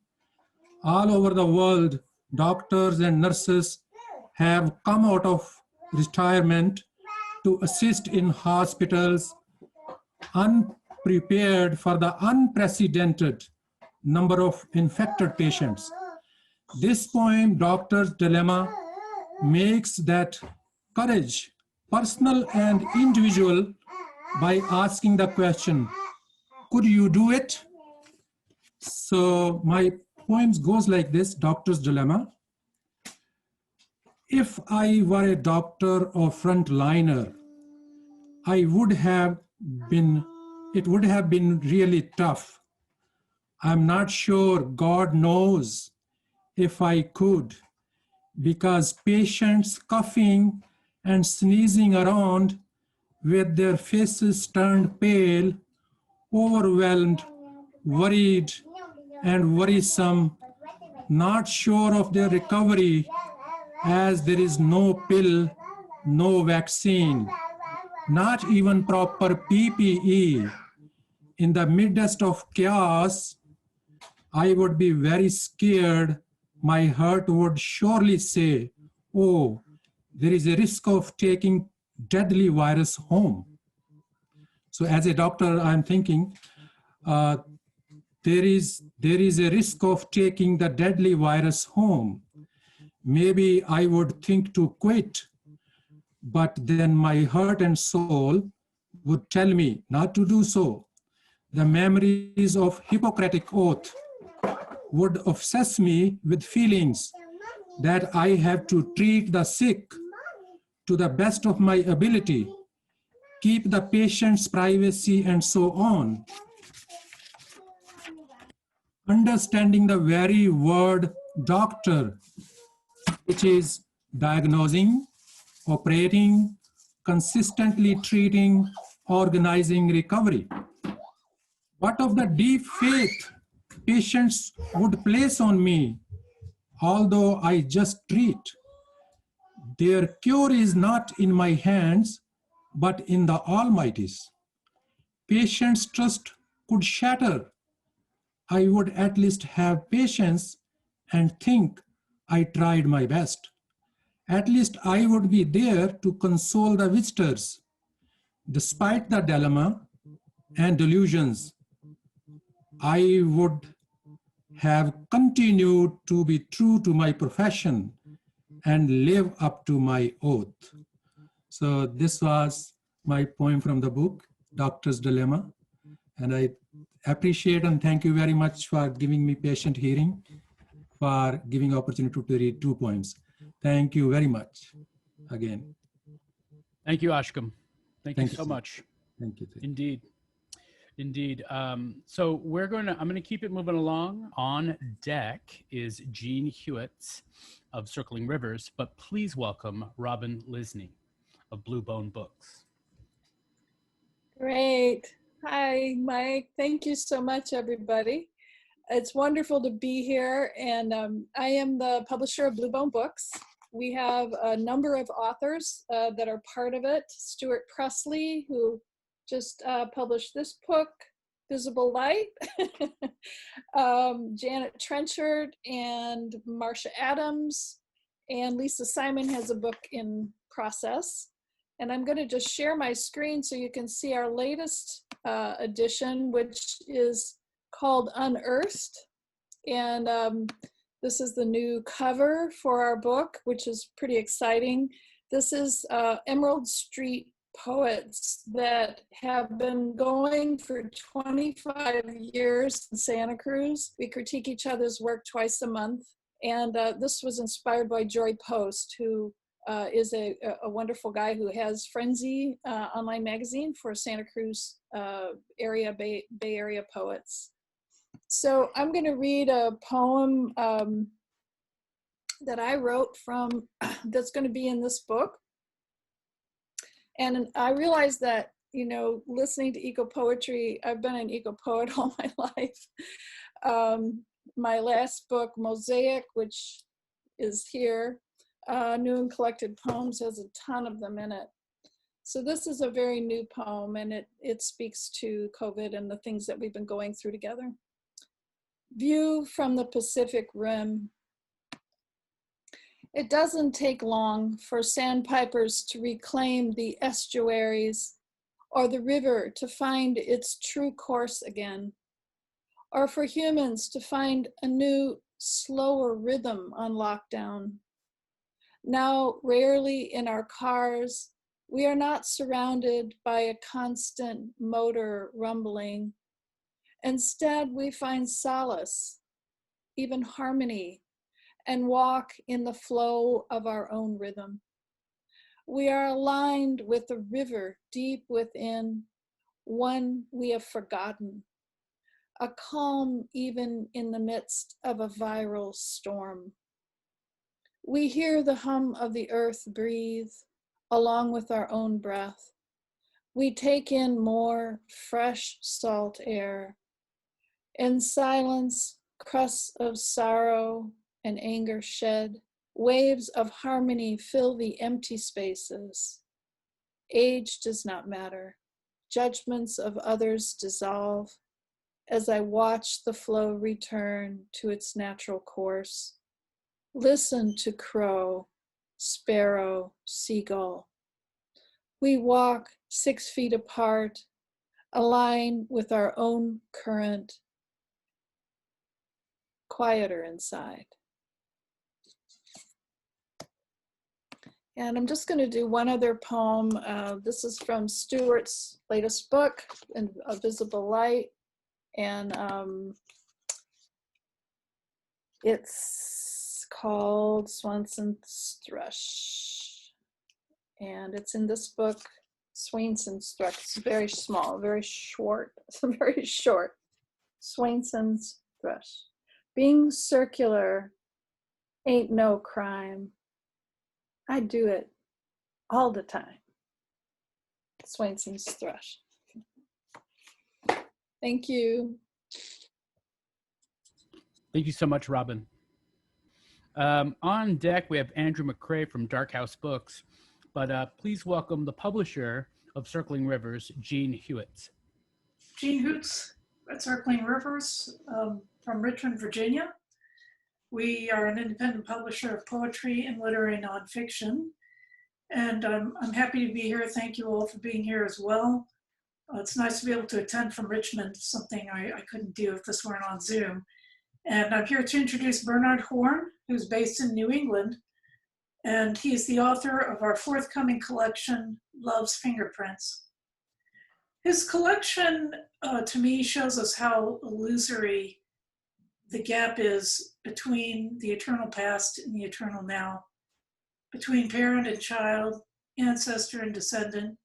All over the world, doctors and nurses have come out of retirement to assist in hospitals, unprepared for the unprecedented number of infected patients. This poem, Doctor's Dilemma, makes that courage, personal and individual, by asking the question, could you do it? So my poems goes like this, Doctor's Dilemma. If I were a doctor or frontliner, it would have been really tough. I'm not sure, God knows, if I could, because patients coughing and sneezing around with their faces turned pale, overwhelmed, worried, and worrisome, not sure of their recovery as there is no pill, no vaccine, not even proper PPE. In the midst of chaos, I would be very scared. My heart would surely say, oh, there is a risk of taking deadly virus home. So as a doctor, I'm thinking, there is a risk of taking the deadly virus home. Maybe I would think to quit, but then my heart and soul would tell me not to do so. The memories of Hippocratic oath would obsess me with feelings that I have to treat the sick to the best of my ability, keep the patient's privacy, and so on. Understanding the very word doctor, which is diagnosing, operating, consistently treating, organizing recovery. What of the deep faith patients would place on me, although I just treat? Their cure is not in my hands, but in the Almighty's. Patients' trust could shatter. I would at least have patience and think I tried my best. At least I would be there to console the visitors. Despite the dilemma and delusions, I would have continued to be true to my profession and live up to my oath. So this was my poem from the book, Doctor's Dilemma. And I appreciate and thank you very much for giving me patient hearing, for giving opportunity to read 2 poems. Thank you very much again. Thank you, Ashkum. Thank you so sir. much. Thank you. Indeed. Indeed. So I'm gonna keep it moving along. On deck is Jean Huets of Circling Rivers, but please welcome Robin Lysne of Blue Bone Books. Great. Hi, Mike. Thank you so much, everybody. It's wonderful to be here, and I am the publisher of Blue Bone Books. We have a number of authors that are part of it. Stuart Presley, who just published this book, Visible Light. Janet Trenchard and Marcia Adams, and Lisa Simon has a book in process. And I'm going to just share my screen so you can see our latest edition, which is called Unearthed. And this is the new cover for our book, which is pretty exciting. This is Emerald Street poets that have been going for 25 years in Santa Cruz. We critique each other's work twice a month. And this was inspired by Joy Post, who is a wonderful guy who has Frenzy online magazine for Santa Cruz area, Bay Area poets. So I'm going to read a poem that I wrote from, that's going to be in this book. And I realized that, you know, listening to eco poetry, I've been an eco poet all my life. My last book, Mosaic, which is here, New and Collected Poems, has a ton of them in it. So this is a very new poem, and it speaks to COVID and the things that we've been going through together. View from the Pacific Rim. It doesn't take long for sandpipers to reclaim the estuaries, or the river to find its true course again, or for humans to find a new, slower rhythm on lockdown. Now, rarely in our cars, we are not surrounded by a constant motor rumbling. Instead, we find solace, even harmony, and walk in the flow of our own rhythm. We are aligned with the river deep within, one we have forgotten, a calm even in the midst of a viral storm. We hear the hum of the earth breathe along with our own breath. We take in more fresh salt air. In silence, crusts of sorrow and anger shed, waves of harmony fill the empty spaces. Age does not matter. Judgments of others dissolve as I watch the flow return to its natural course. Listen to crow, sparrow, seagull. We walk 6 feet apart, align with our own current, quieter inside. And I'm just going to do one other poem. This is from Stuart's latest book, A Visible Light. And it's called Swainson's Thrush. And it's in this book, Swainson's Thrush. It's very small, very short. It's very short. Swainson's Thrush. Being circular ain't no crime. I do it all the time. Swainson's Thrush. Thank you. Thank you so much, Robin. On deck, we have Andrew McCrae from Dark House Books, but please welcome the publisher of Circling Rivers, Jean Huets. Jean Huets at Circling Rivers from Richmond, Virginia. We are an independent publisher of poetry and literary nonfiction, and I'm happy to be here. Thank you all for being here as well. It's nice to be able to attend from Richmond, something I couldn't do if this weren't on Zoom. And I'm here to introduce Bernard Horn, who's based in New England, and he's the author of our forthcoming collection, Love's Fingerprints. His collection, to me, shows us how illusory the gap is between the eternal past and the eternal now, between parent and child, ancestor and descendant,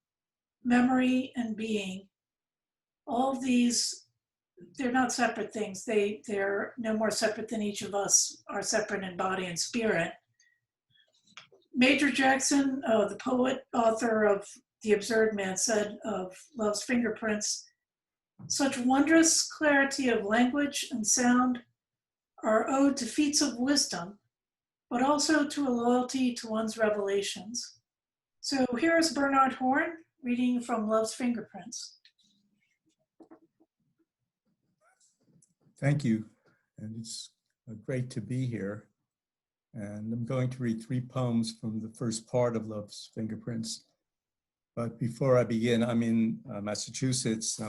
memory and being. All of these, they're not separate things. They're no more separate than each of us are separate in body and spirit. Major Jackson, the poet, author of The Absurd Man, said of Love's Fingerprints, such wondrous clarity of language and sound are owed to feats of wisdom, but also to a loyalty to one's revelations. So here is Bernard Horn reading from Love's Fingerprints. Thank you, and it's great to be here. And I'm going to read 3 poems from the first part of Love's Fingerprints. But before I begin, I'm in Massachusetts.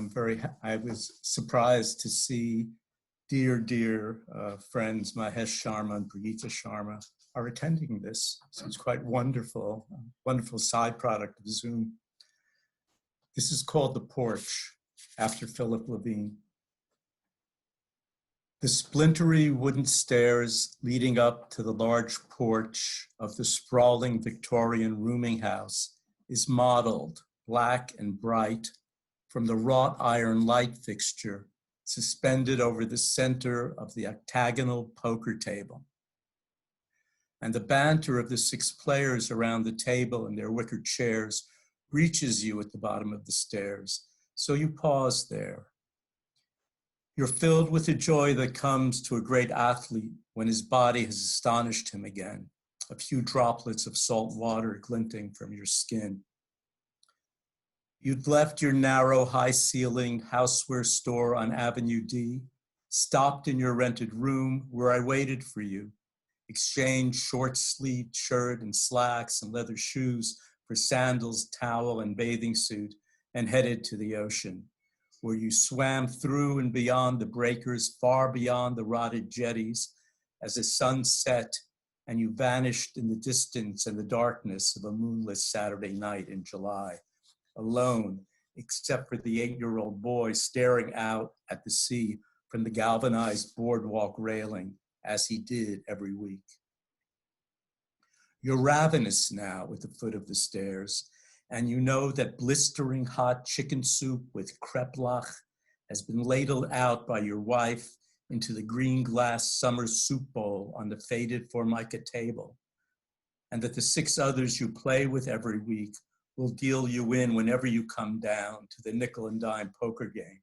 I was surprised to see dear friends Mahesh Sharma and Pragita Sharma are attending this. So it's quite wonderful, wonderful side product of Zoom. This is called The Porch, after Philip Levine. The splintery wooden stairs leading up to the large porch of the sprawling Victorian rooming house is modeled, black and bright, from the wrought iron light fixture suspended over the center of the octagonal poker table. And the banter of the 6 players around the table in their wicker chairs reaches you at the bottom of the stairs, so you pause there. You're filled with the joy that comes to a great athlete when his body has astonished him again, a few droplets of salt water glinting from your skin. You'd left your narrow, high-ceilinged houseware store on Avenue D, stopped in your rented room where I waited for you, exchanged short-sleeved shirt and slacks and leather shoes for sandals, towel, and bathing suit, and headed to the ocean, where you swam through and beyond the breakers, far beyond the rotted jetties, as the sun set and you vanished in the distance and the darkness of a moonless Saturday night in July, alone, except for the 8-year-old boy staring out at the sea from the galvanized boardwalk railing, as he did every week. You're ravenous now at the foot of the stairs, and you know that blistering hot chicken soup with kreplach has been ladled out by your wife into the green glass summer soup bowl on the faded Formica table, and that the 6 others you play with every week will deal you in whenever you come down to the nickel and dime poker game.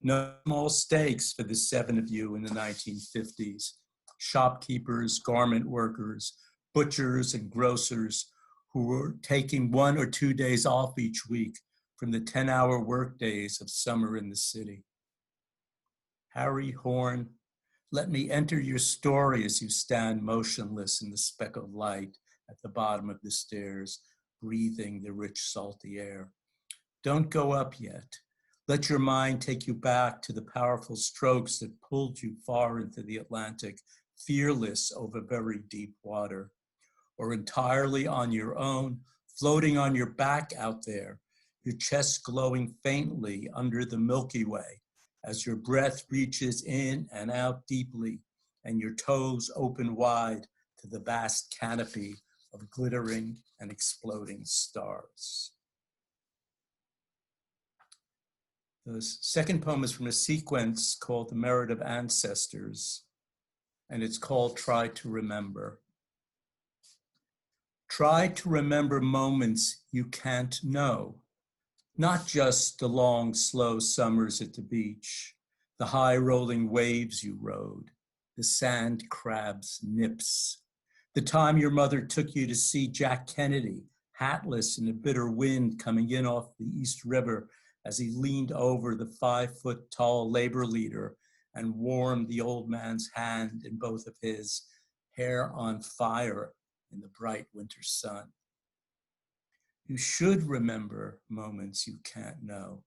No small stakes for the 7 of you in the 1950s. Shopkeepers, garment workers, butchers, and grocers who were taking 1 or 2 days off each week from the 10-hour workdays of summer in the city. Harry Horn, let me enter your story as you stand motionless in the speck of light at the bottom of the stairs, breathing the rich, salty air. Don't go up yet. Let your mind take you back to the powerful strokes that pulled you far into the Atlantic, fearless over very deep water, or entirely on your own, floating on your back out there, your chest glowing faintly under the Milky Way as your breath reaches in and out deeply and your toes open wide to the vast canopy of glittering and exploding stars. The second poem is from a sequence called The Merit of Ancestors, and it's called Try to Remember. Try to remember moments you can't know, not just the long, slow summers at the beach, the high rolling waves you rode, the sand crab's nips, the time your mother took you to see Jack Kennedy, hatless in a bitter wind coming in off the East River as he leaned over the 5-foot-tall labor leader and warmed the old man's hand in both of his, hair on fire in the bright winter sun. You should remember moments you can't know.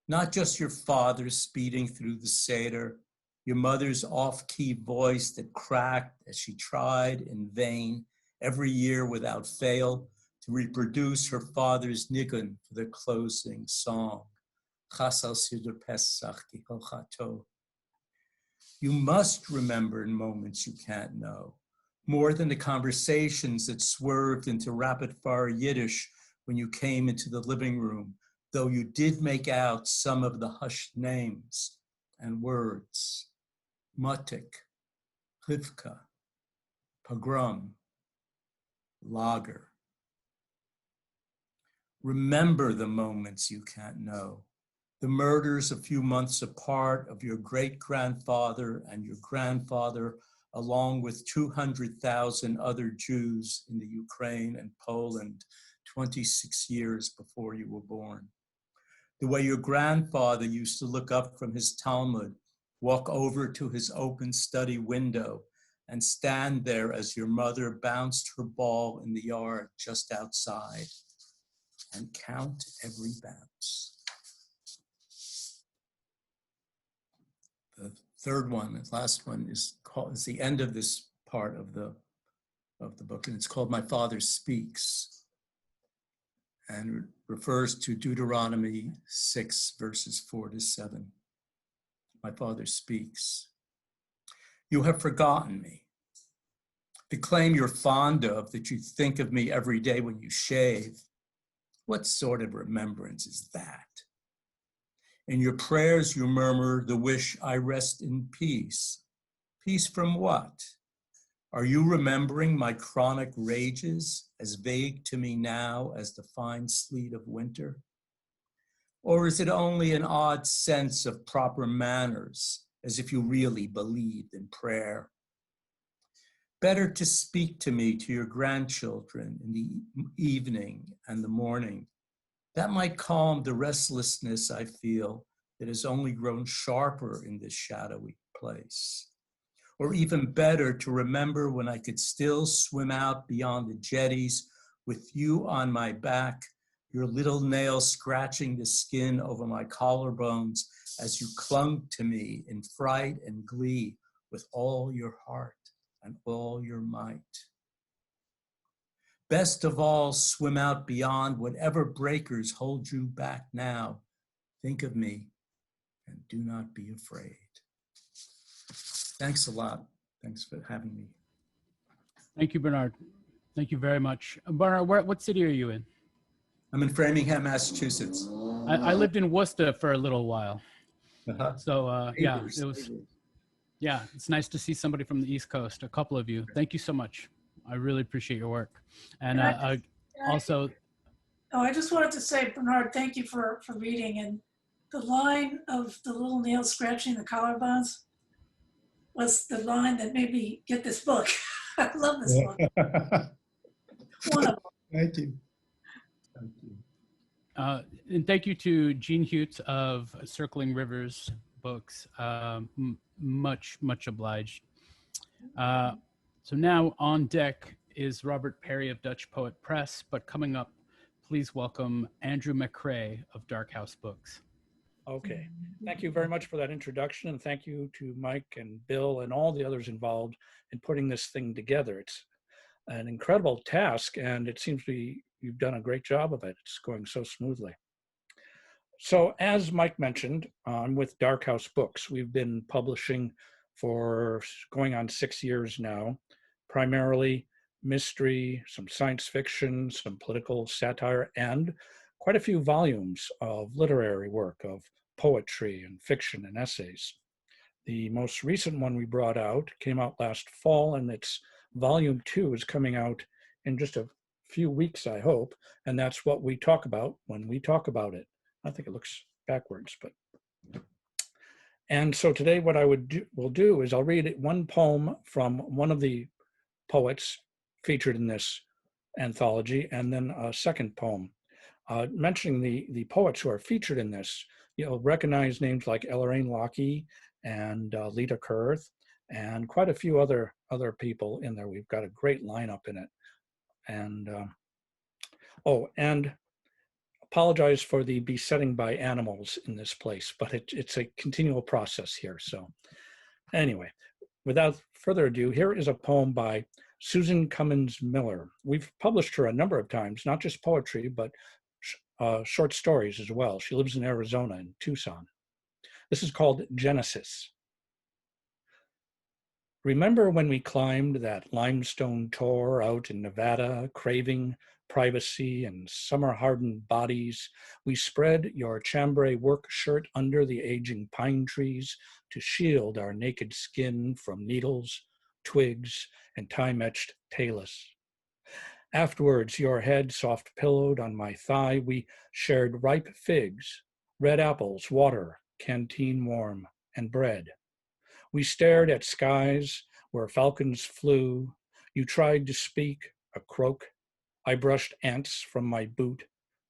Not just your father speeding through the Seder, your mother's off-key voice that cracked as she tried in vain every year without fail to reproduce her father's nigun for the closing song. You must remember in moments you can't know, more than the conversations that swerved into rapid-fire Yiddish when you came into the living room, though you did make out some of the hushed names and words. Mutik, Rivka, pogrom, lager. Remember the moments you can't know. The murders a few months apart of your great-grandfather and your grandfather, along with 200,000 other Jews in the Ukraine and Poland 26 years before you were born. The way your grandfather used to look up from his Talmud, walk over to his open study window, and stand there as your mother bounced her ball in the yard just outside and count every bounce. The third one, the last one, is the end of this part of the book, and it's called My Father Speaks, and it refers to Deuteronomy 6, verses 4-7. My Father speaks. You have forgotten me. The claim you're fond of, that you think of me every day when you shave, what sort of remembrance is that? In your prayers, you murmur the wish I rest in peace. Peace from what? Are you remembering my chronic rages, as vague to me now as the fine sleet of winter? Or is it only an odd sense of proper manners, as if you really believed in prayer? Better to speak to me, to your grandchildren, in the evening and the morning. That might calm the restlessness I feel that has only grown sharper in this shadowy place. Or even better, to remember when I could still swim out beyond the jetties with you on my back, your little nails scratching the skin over my collarbones as you clung to me in fright and glee with all your heart and all your might. Best of all, swim out beyond whatever breakers hold you back now. Think of me and do not be afraid. Thanks a lot. Thanks for having me. Thank you, Bernard. Thank you very much. Bernard, what city are you in? I'm in Framingham, Massachusetts. I lived in Worcester for a little while. Uh-huh. So yeah, it's nice to see somebody from the East Coast, a couple of you. Thank you so much. I really appreciate your work. And also. Oh, I just wanted to say, Bernard, thank you for reading. And the line of the little nails scratching the collarbones was the line that made me get this book. I love this book. One of them. Thank you. Thank you. And thank you to Gene Huets of Circling Rivers Books. Much obliged. So now on deck is Robert Perry of Dutch Poet Press, but coming up, please welcome Andrew McCrae of Dark House Books. Okay, thank you very much for that introduction, and thank you to Mike and Bill and all the others involved in putting this thing together. It's an incredible task, and it seems to be you've done a great job of it. It's going so smoothly. So as Mike mentioned, I'm with Dark House Books. We've been publishing for going on 6 years now, primarily mystery, some science fiction, some political satire, and quite a few volumes of literary work, of poetry and fiction and essays. The most recent one we brought out came out last fall, and its volume 2 is coming out in just a few weeks, I hope, and that's what we talk about when we talk about it. I think it looks backwards, but. And so today what I will do is I'll read one poem from one of the poets featured in this anthology, and then a second poem. Mentioning the poets who are featured in this, you'll recognize names like Elleraine Lockie and Lita Kurth, and quite a few other people in there. We've got a great lineup in it. And, and apologize for the besetting by animals in this place, but it's a continual process here. So anyway, without further ado, here is a poem by Susan Cummins Miller. We've published her a number of times, not just poetry, but short stories as well. She lives in Arizona, in Tucson. This is called Genesis. Remember when we climbed that limestone tor out in Nevada, craving privacy and summer-hardened bodies? We spread your chambray work shirt under the aging pine trees to shield our naked skin from needles, twigs, and time-etched talus. Afterwards, your head soft pillowed on my thigh, we shared ripe figs, red apples, water, canteen warm, and bread. We stared at skies where falcons flew. You tried to speak, a croak. I brushed ants from my boot.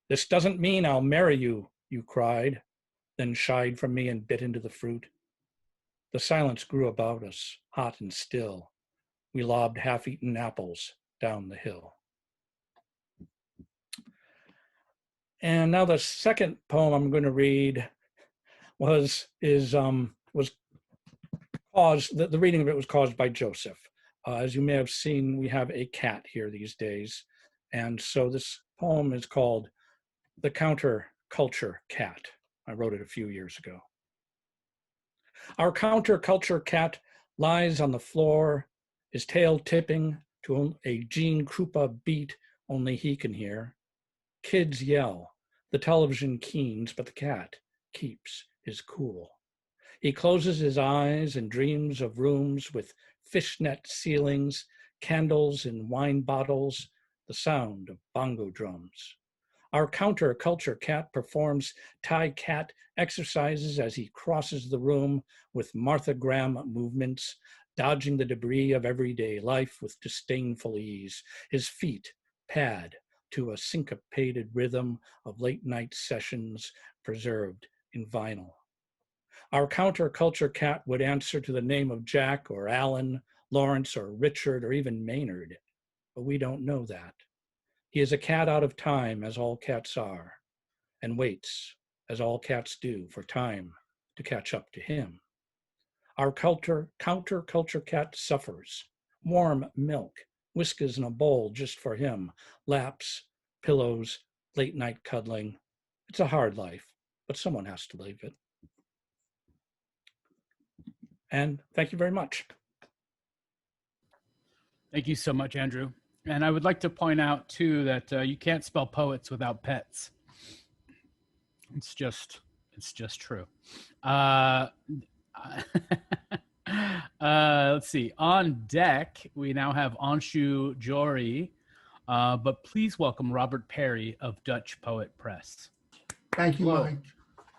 This doesn't mean I'll marry you, you cried, then shied from me and bit into the fruit. The silence grew about us, hot and still. We lobbed half-eaten apples down the hill. And now the second poem I'm going to read was caused, the reading of it was caused by Joseph. As you may have seen, we have a cat here these days. And so this poem is called The Counterculture Cat. I wrote it a few years ago. Our counterculture cat lies on the floor, his tail tipping to a Gene Krupa beat only he can hear. Kids yell, the television keens, but the cat keeps his cool. He closes his eyes and dreams of rooms with fishnet ceilings, candles in wine bottles, the sound of bongo drums. Our counterculture cat performs Thai cat exercises as he crosses the room with Martha Graham movements, dodging the debris of everyday life with disdainful ease. His feet pad to a syncopated rhythm of late night sessions preserved in vinyl. Our counterculture cat would answer to the name of Jack or Alan, Lawrence or Richard or even Maynard, but we don't know that. He is a cat out of time, as all cats are, and waits, as all cats do, for time to catch up to him. Our counterculture cat suffers. Warm milk, whiskers in a bowl just for him, laps, pillows, late night cuddling. It's a hard life, but someone has to live it. And thank you very much. Thank you so much, Andrew. And I would like to point out too that you can't spell poets without pets. It's just true. Let's see. On deck, we now have Anshu Jory, but please welcome Robert Perry of Dutch Poet Press. Thank you, Mike.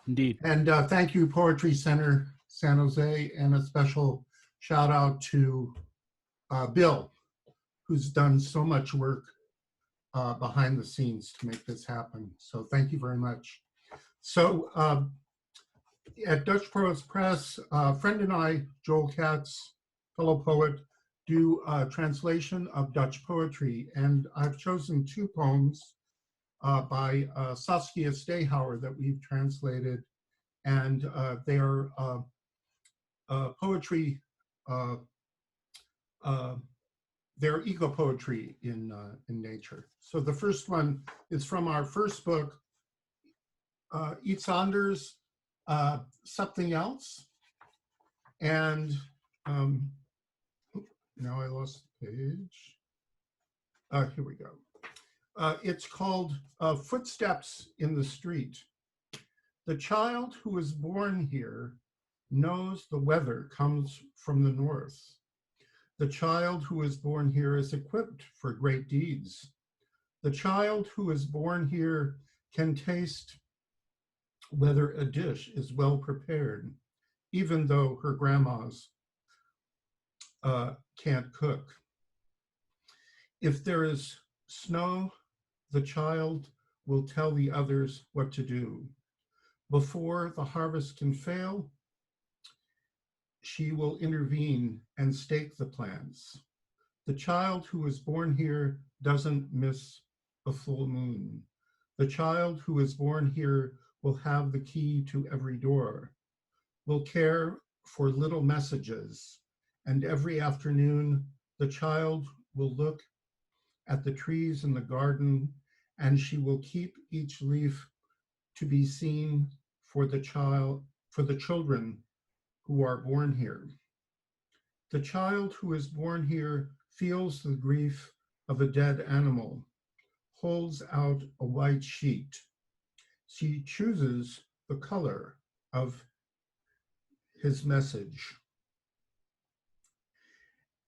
Indeed. And thank you, Poetry Center San Jose, and a special shout out to Bill, who's done so much work behind the scenes to make this happen. So thank you very much. So at Dutch Prose Press, a friend and I, Joel Katz, fellow poet, do a translation of Dutch poetry. And I've chosen two poems by Saskia Stehauer that we've translated. And they're poetry, they're eco-poetry in nature. So the first one is from our first book, Iets Anders, Something Else. And now I lost the page. Here we go. It's called Footsteps in the Street. The child who was born here knows the weather comes from the north. The child who is born here is equipped for great deeds. The child who is born here can taste whether a dish is well prepared, even though her grandmas can't cook. If there is snow, the child will tell the others what to do. Before the harvest can fail, she will intervene and stake the plants. The child who is born here doesn't miss a full moon. The child who is born here will have the key to every door, will care for little messages, and every afternoon the child will look at the trees in the garden, and she will keep each leaf to be seen for the children who are born here. The child who is born here feels the grief of a dead animal, holds out a white sheet. She chooses the color of his message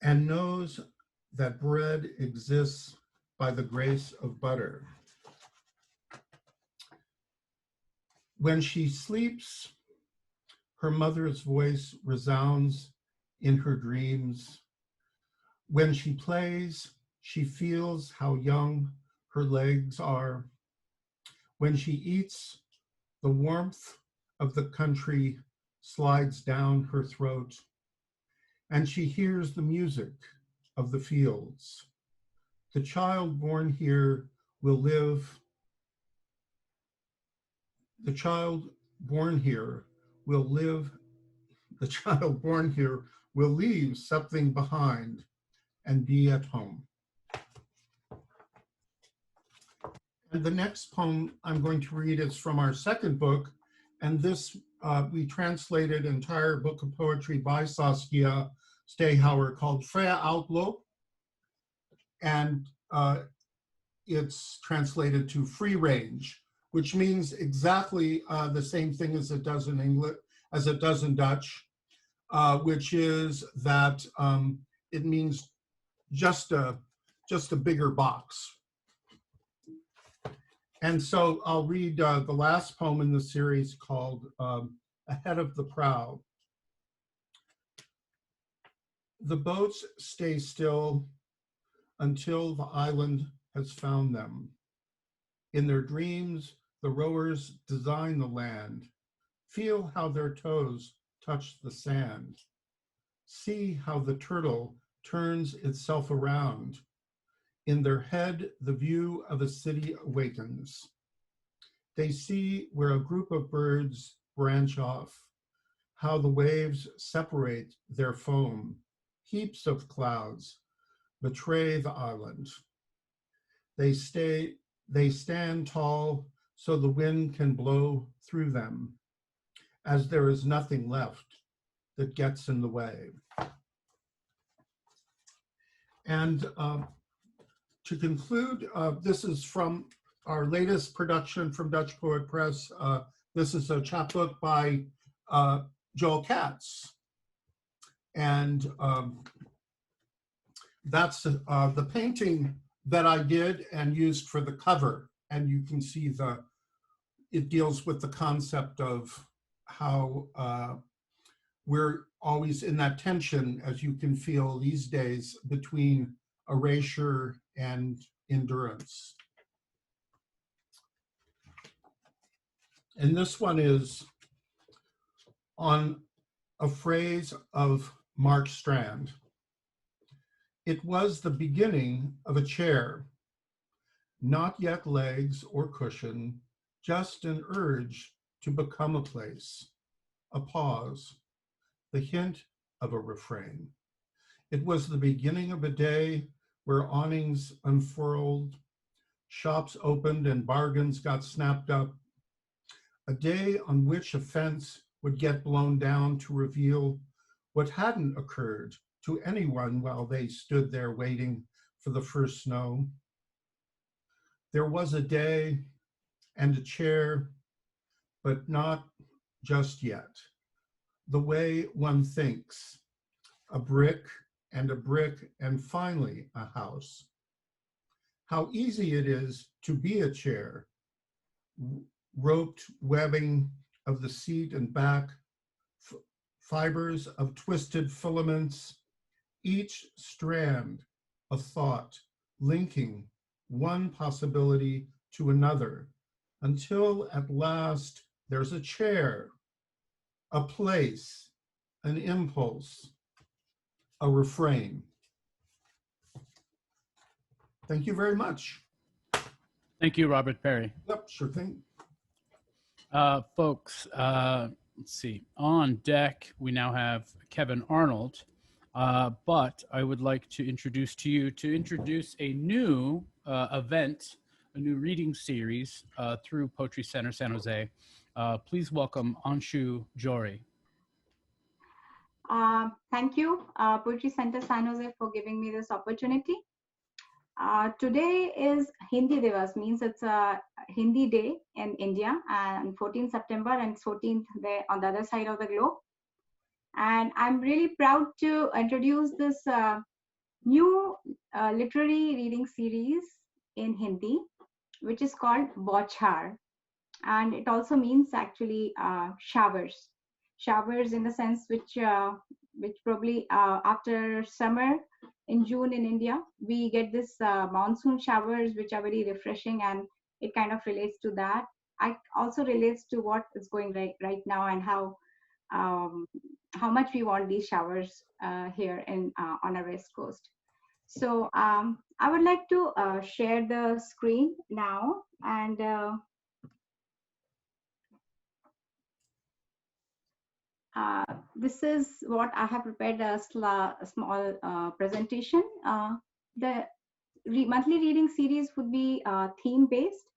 and knows that bread exists by the grace of butter. When she sleeps, her mother's voice resounds in her dreams. When she plays, she feels how young her legs are. When she eats, the warmth of the country slides down her throat, and she hears the music of the fields. The child born here will live. The child born here will live. The child born here will leave something behind and be at home. And the next poem I'm going to read is from our second book, and this we translated an entire book of poetry by Saskia Stehauer called Freie Outloop, and it's translated to free range, which means exactly the same thing as it does in English, as it does in Dutch, which is that it means just a bigger box. And so I'll read the last poem in the series called Ahead of the Prow. The boats stay still until the island has found them. In their dreams, the rowers design the land. Feel how their toes touch the sand. See how the turtle turns itself around. In their head, the view of a city awakens. They see where a group of birds branch off, how the waves separate their foam. Heaps of clouds betray the island. They stand tall so the wind can blow through them, as there is nothing left that gets in the way. And to conclude, this is from our latest production from Dutch Poet Press. This is a chapbook by Joel Katz. And that's the painting that I did and used for the cover. And you can see the it deals with the concept of how we're always in that tension, as you can feel these days, between erasure and endurance. And this one is on a phrase of Mark Strand. It was the beginning of a chair, not yet legs or cushion, just an urge to become a place, a pause, the hint of a refrain. It was the beginning of a day where awnings unfurled, shops opened and bargains got snapped up, a day on which a fence would get blown down to reveal what hadn't occurred to anyone while they stood there waiting for the first snow. There was a day and a chair, but not just yet. The way one thinks, a brick and finally a house. How easy it is to be a chair, roped webbing of the seat and back, fibers of twisted filaments, each strand a thought linking one possibility to another, until at last there's a chair, a place, an impulse, a refrain. Thank you very much. Thank you, Robert Perry. Yep, sure thing. Folks, let's see. On deck, we now have Kevin Arnold, but I would like to introduce a new event, a new reading series through Poetry Center San Jose. Please welcome Anshu Johri. Thank you, Poetry Center San Jose, for giving me this opportunity. Today is Hindi Divas, means it's a Hindi day in India, and 14th September and 14th day on the other side of the globe. And I'm really proud to introduce this new literary reading series in Hindi, which is called Bauchhaar. And it also means actually showers. Showers in the sense which probably after summer in June in India, we get this monsoon showers, which are very refreshing, and it kind of relates to that. I also relates to what is going right now, and how much we want these showers here in on our West Coast. So I would like to share the screen now, and this is what I have prepared, a small presentation. The monthly reading series would be theme-based,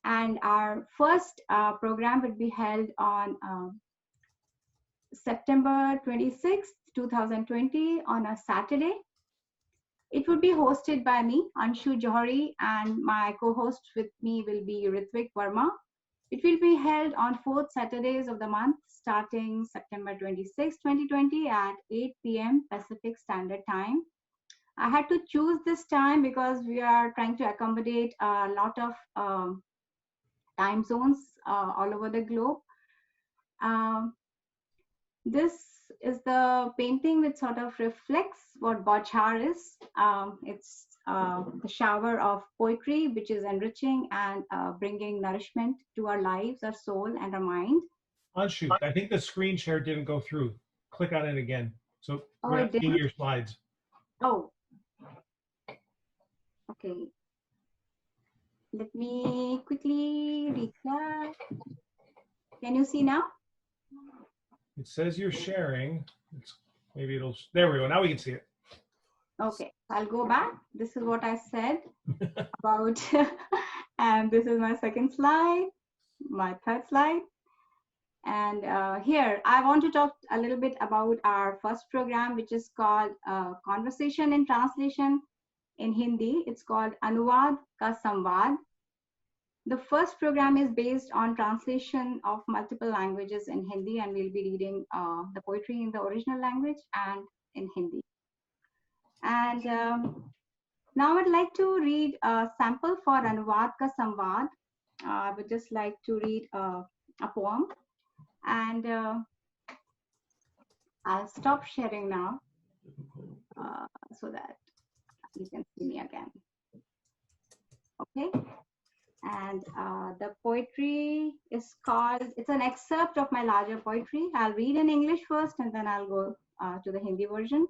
and our first program would be held on September 26th, 2020 on a Saturday. It would be hosted by me, Anshu Johri, and my co-host with me will be Ritvik Verma. It will be held on 4th Saturdays of the month, starting September 26, 2020 at 8 p.m. Pacific Standard Time. I had to choose this time because we are trying to accommodate a lot of time zones all over the globe. This is the painting which sort of reflects what Bauchhaar is. It's the shower of poetry, which is enriching and bringing nourishment to our lives, our soul, and our mind. Anshu, I think the screen share didn't go through. Click on it again. So we're not seeing your slides. Oh, okay. Let me quickly recap. Can you see now? It says you're sharing. Maybe it'll, there we go. Now we can see it. Okay, I'll go back. This is what I said about, and this is my second slide, my third slide. And here, I want to talk a little bit about our first program, which is called Conversation in Translation in Hindi. It's called Anuvad Ka Samvad. The first program is based on translation of multiple languages in Hindi, and we'll be reading the poetry in the original language and in Hindi. And now I'd like to read a sample for Anuvad Ka Samvad. I would just like to read a poem, and I'll stop sharing now so that you can see me again. Okay. And the poetry is called, it's an excerpt of my larger poetry. I'll read in English first and then I'll go to the Hindi version.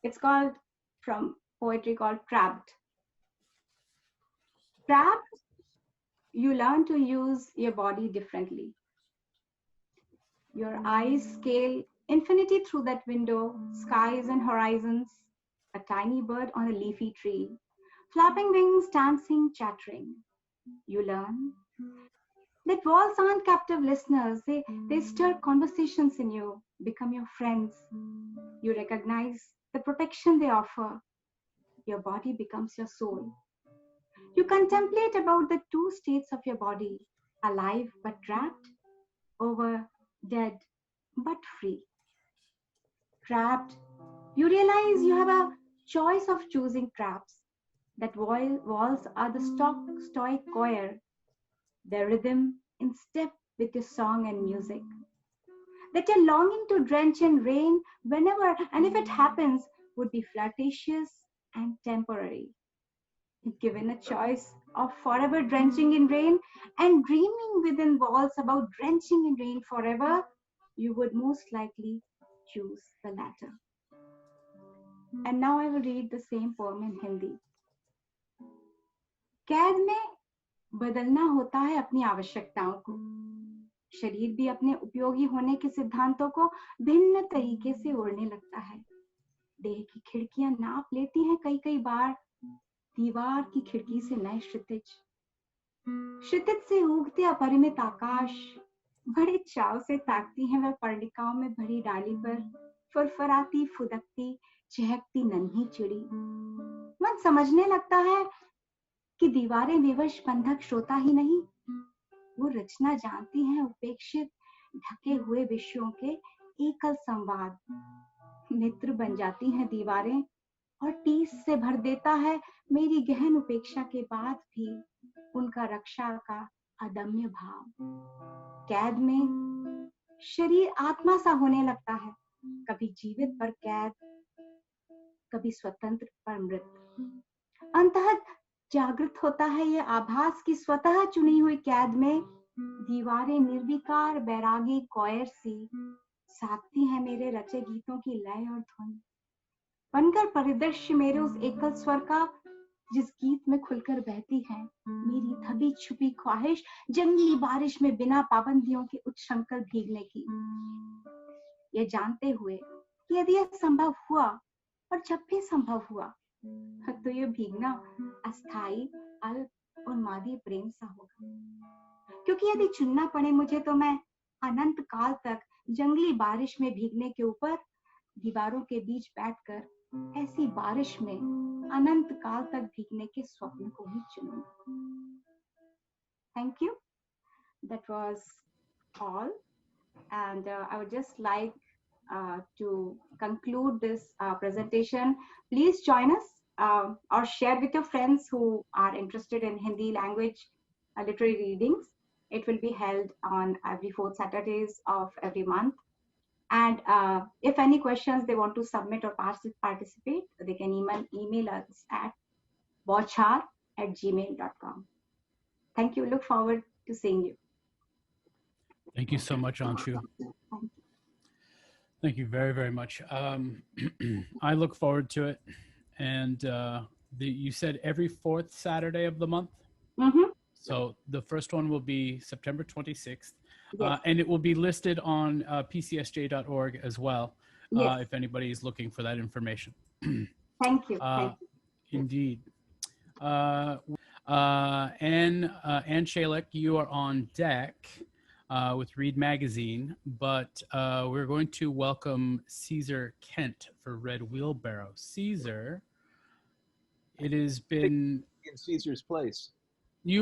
It's called, from poetry called Trapped. Trapped, you learn to use your body differently. Your eyes scale infinity through that window, skies and horizons, a tiny bird on a leafy tree, flapping wings, dancing, chattering. You learn that walls aren't captive listeners. They stir conversations in you, become your friends. You recognize the protection they offer. Your body becomes your soul. You contemplate about the two states of your body, alive but trapped, over dead but free. Trapped, you realize you have a choice of choosing traps. That walls are the stoic choir, their rhythm in step with your song and music. That you're longing to drench in rain whenever, and if it happens, would be flirtatious and temporary. Given a choice of forever drenching in rain and dreaming within walls about drenching in rain forever, you would most likely choose the latter. And now I will read the same poem in Hindi. कैद में बदलना होता है अपनी आवश्यकताओं को. शरीर भी अपने उपयोगी होने के सिद्धांतों को भिन्न तरीके से ओढ़ने लगता है. देह की खिड़कियां नाप लेती हैं कई बार दीवार की खिड़की से नए क्षितिज से उगते अपरिमित आकाश. बड़े चाव से ताकती हैं वह पर्णिकाओं में भरी डाली पर फुरफुराती, फुदकती, चहकती नन्ही चिड़ी. मन समझने लगता है कि दीवारें विवश बंधक श्रोता ही नहीं, वो रचना जानती हैं उपेक्षित ढके हुए विषयों के एकल संवाद. मित्र बन जाती हैं दीवारें और टीस से भर देता है मेरी गहन उपेक्षा के बाद भी उनका रक्षा का अदम्य भाव. कैद में शरीर आत्मा सा होने लगता है, कभी जीवित पर कैद, कभी स्वतंत्र पर मृत. अंततः जागृत होता है ये आभास की स्वतः चुनी हुई कैद में दीवारें निर्विकार बैरागी कोयर सी साधती हैं मेरे रचे गीतों की लय और धुन. बनकर परिदृश्य मेरे उस एकल स्वर का जिस गीत में खुलकर बहती है मेरी दबी छुपी ख्वाहिश जंगली बारिश में बिना पाबंदियों के उच्छृंखल भीगने की. ये जानते हुए कि यदि यह संभव हुआ और जब भी संभव हुआ तो ये भीगना अस्थाई, अल्प और मादी प्रेम सा होगा. क्योंकि यदि चुनना पड़े मुझे तो मैं अनंत काल तक जंगली बारिश में भीगने के ऊपर दीवारों के बीच बैठकर ऐसी बारिश में अनंत काल तक भीगने के स्वप्न को ही चुनूंगा. Thank you. That was all, and I would just like to conclude this presentation. Please join us or share with your friends who are interested in Hindi language literary readings. It will be held on every 4th Saturdays of every month. And if any questions they want to submit or participate, they can email us at bauchhaar@gmail.com. Thank you. Look forward to seeing you. Thank you so much, Anshu. Thank you very, very much. I look forward to it. And you said every 4th Saturday of the month? Mm-hmm. So the first one will be September 26th. Yes. And it will be listed on pcsj.org as well, Yes. if anybody is looking for that information. Thank you. Thank you. Indeed. Anne Shalek, you are on deck with Read Magazine, but we're going to welcome Caesar Kent for Red Wheelbarrow. Caesar, it has been... In Caesar's place. We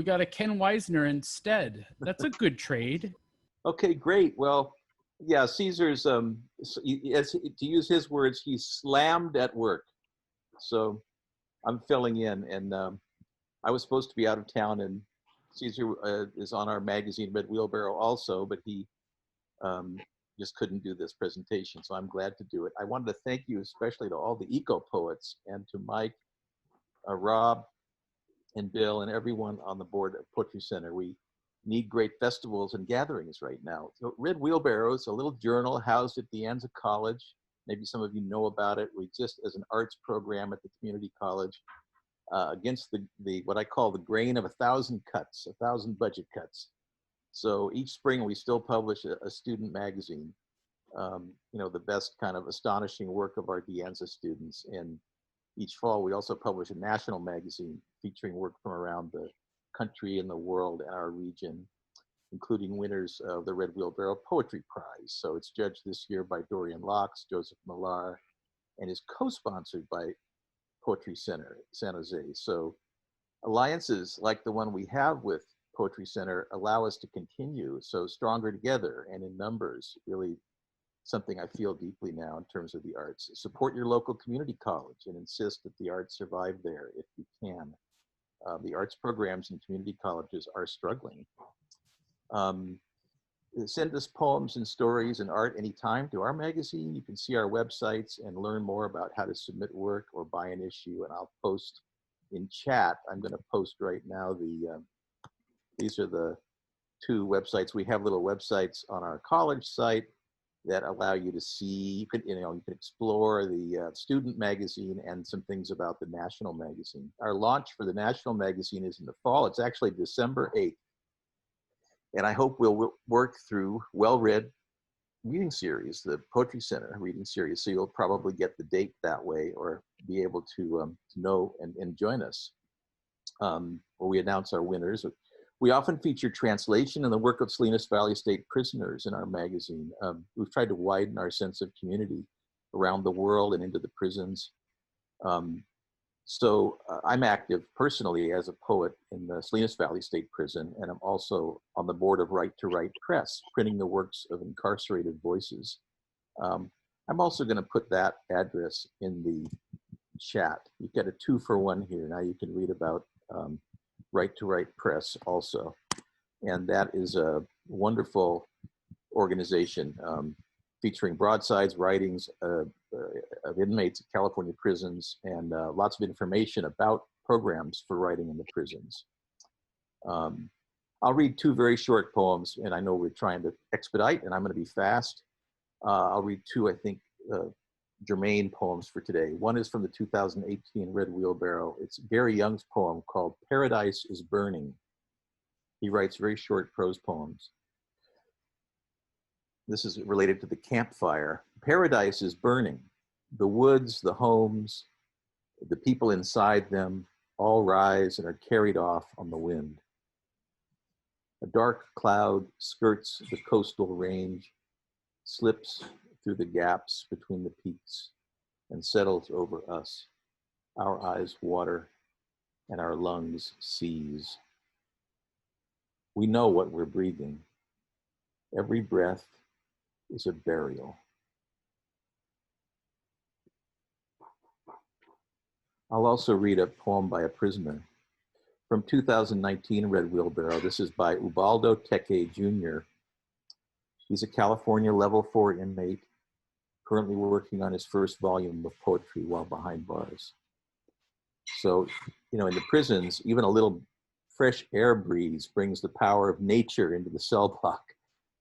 got a Ken Weisner instead. That's a good trade. Okay, great. Well, yeah, Caesar's, to use his words, he's slammed at work. So I'm filling in, and I was supposed to be out of town in Caesar is on our magazine, Red Wheelbarrow, also, but he just couldn't do this presentation, so I'm glad to do it. I wanted to thank you especially to all the eco-poets and to Mike, Rob, and Bill, and everyone on the board of Poetry Center. We need great festivals and gatherings right now. So Red Wheelbarrow is a little journal housed at De Anza College. Maybe some of you know about it. We exist as an arts program at the community college against the what I call the grain of 1,000 cuts, 1,000 budget cuts. So each spring we still publish a student magazine, you know, the best kind of astonishing work of our De Anza students. And each fall we also publish a national magazine featuring work from around the country and the world and our region, including winners of the Red Wheelbarrow Poetry Prize. So it's judged this year by Dorian Locks, Joseph Millar, and is co-sponsored by Poetry Center, San Jose. So alliances like the one we have with Poetry Center allow us to continue. So stronger together and in numbers, really something I feel deeply now in terms of the arts. Support your local community college and insist that the arts survive there if you can. The arts programs in community colleges are struggling. Send us poems and stories and art anytime to our magazine. You can see our websites and learn more about how to submit work or buy an issue, and I'll post in chat. I'm going to post right now these are the two websites. We have little websites on our college site that allow you to see, you can explore the student magazine and some things about the national magazine. Our launch for the national magazine is in the fall. It's actually December 8th. And I hope we'll work through well-read reading series, the Poetry Center reading series. So you'll probably get the date that way or be able to know and join us where we announce our winners. We often feature translation and the work of Salinas Valley State prisoners in our magazine. We've tried to widen our sense of community around the world and into the prisons. So I'm active personally as a poet in the Salinas Valley State Prison, and I'm also on the board of Right to Write Press, printing the works of incarcerated voices. I'm also going to put that address in the chat. You get a 2-for-1 here. Now you can read about Right to Write Press also. And that is a wonderful organization featuring broadsides, writings of inmates at California prisons, and lots of information about programs for writing in the prisons. I'll read 2 very short poems, and I know we're trying to expedite, and I'm going to be fast. I'll read 2, I think, germane poems for today. One is from the 2018 Red Wheelbarrow. It's Gary Young's poem called Paradise is Burning. He writes very short prose poems. This is related to the campfire. Paradise is burning. The woods, the homes, the people inside them all rise and are carried off on the wind. A dark cloud skirts the coastal range, slips through the gaps between the peaks, and settles over us. Our eyes water and our lungs seize. We know what we're breathing. Every breath is a burial. I'll also read a poem by a prisoner. From 2019 Red Wheelbarrow, this is by Ubaldo Teke Jr. He's a California level 4 inmate, currently working on his first volume of poetry while behind bars. So, you know, in the prisons, even a little fresh air breeze brings the power of nature into the cell block,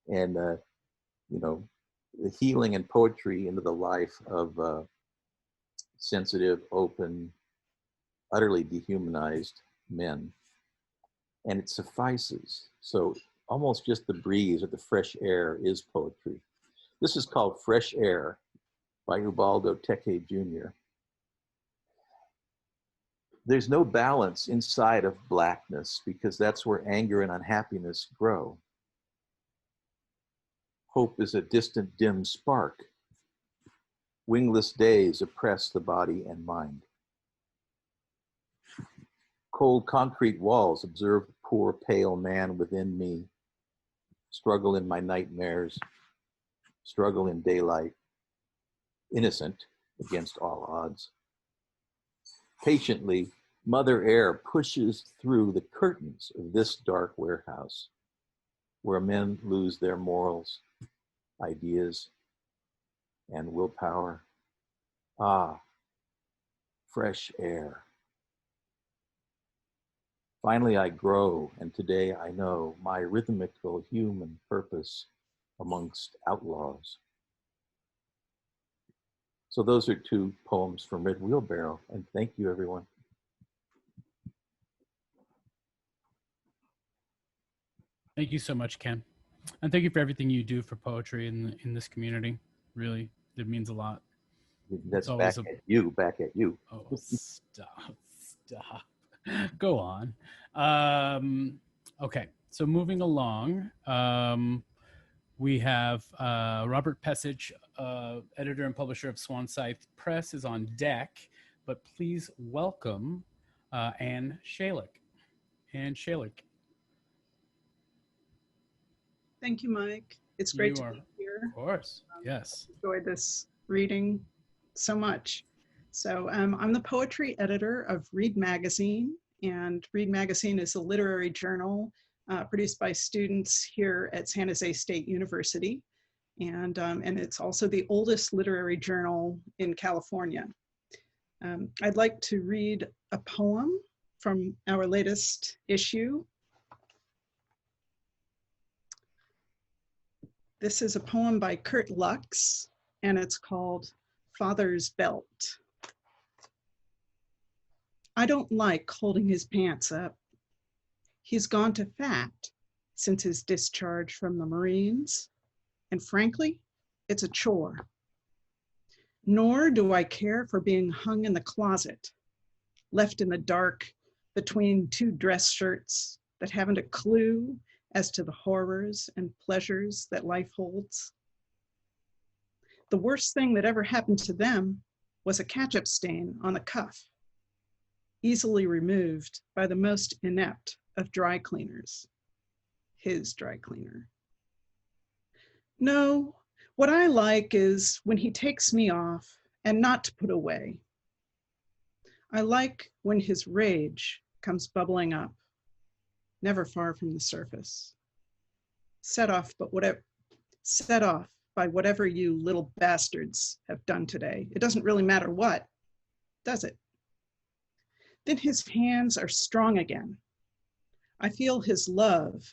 and you know, the healing and poetry into the life of sensitive, open, utterly dehumanized men. And it suffices. So almost just the breeze or the fresh air is poetry. This is called Fresh Air by Ubaldo Teke Jr. There's no balance inside of blackness because that's where anger and unhappiness grow. Hope is a distant, dim spark. Wingless days oppress the body and mind. Cold concrete walls observe the poor, pale man within me, struggle in my nightmares, struggle in daylight, innocent against all odds. Patiently, Mother Air pushes through the curtains of this dark warehouse where men lose their morals, ideas, and willpower. Ah, fresh air. Finally, I grow, and today I know my rhythmical human purpose amongst outlaws. So those are two poems from Red Wheelbarrow, and thank you, everyone. Thank you so much, Ken. And thank you for everything you do for poetry in this community. Really, it means a lot. That's back at you, back at you. Oh, stop. Go on. Okay, so moving along, we have Robert Pesich, editor and publisher of Swan Scythe Press, is on deck, but please welcome Anne Shalick. Anne Shalick. Thank you, Mike. It's great to be here. Of course, yes. Enjoyed this reading so much. So I'm the poetry editor of Read Magazine, and Read Magazine is a literary journal produced by students here at San Jose State University. And it's also the oldest literary journal in California. I'd like to read a poem from our latest issue. This is a poem by Kurt Lux, and it's called Father's Belt. I don't like holding his pants up. He's gone to fat since his discharge from the Marines, and frankly, it's a chore. Nor do I care for being hung in the closet, left in the dark between two dress shirts that haven't a clue as to the horrors and pleasures that life holds. The worst thing that ever happened to them was a ketchup stain on the cuff, easily removed by the most inept of dry cleaners, his dry cleaner. No, what I like is when he takes me off and not to put away. I like when his rage comes bubbling up, never far from the surface. Set off by whatever you little bastards have done today. It doesn't really matter what, does it? Then his hands are strong again. I feel his love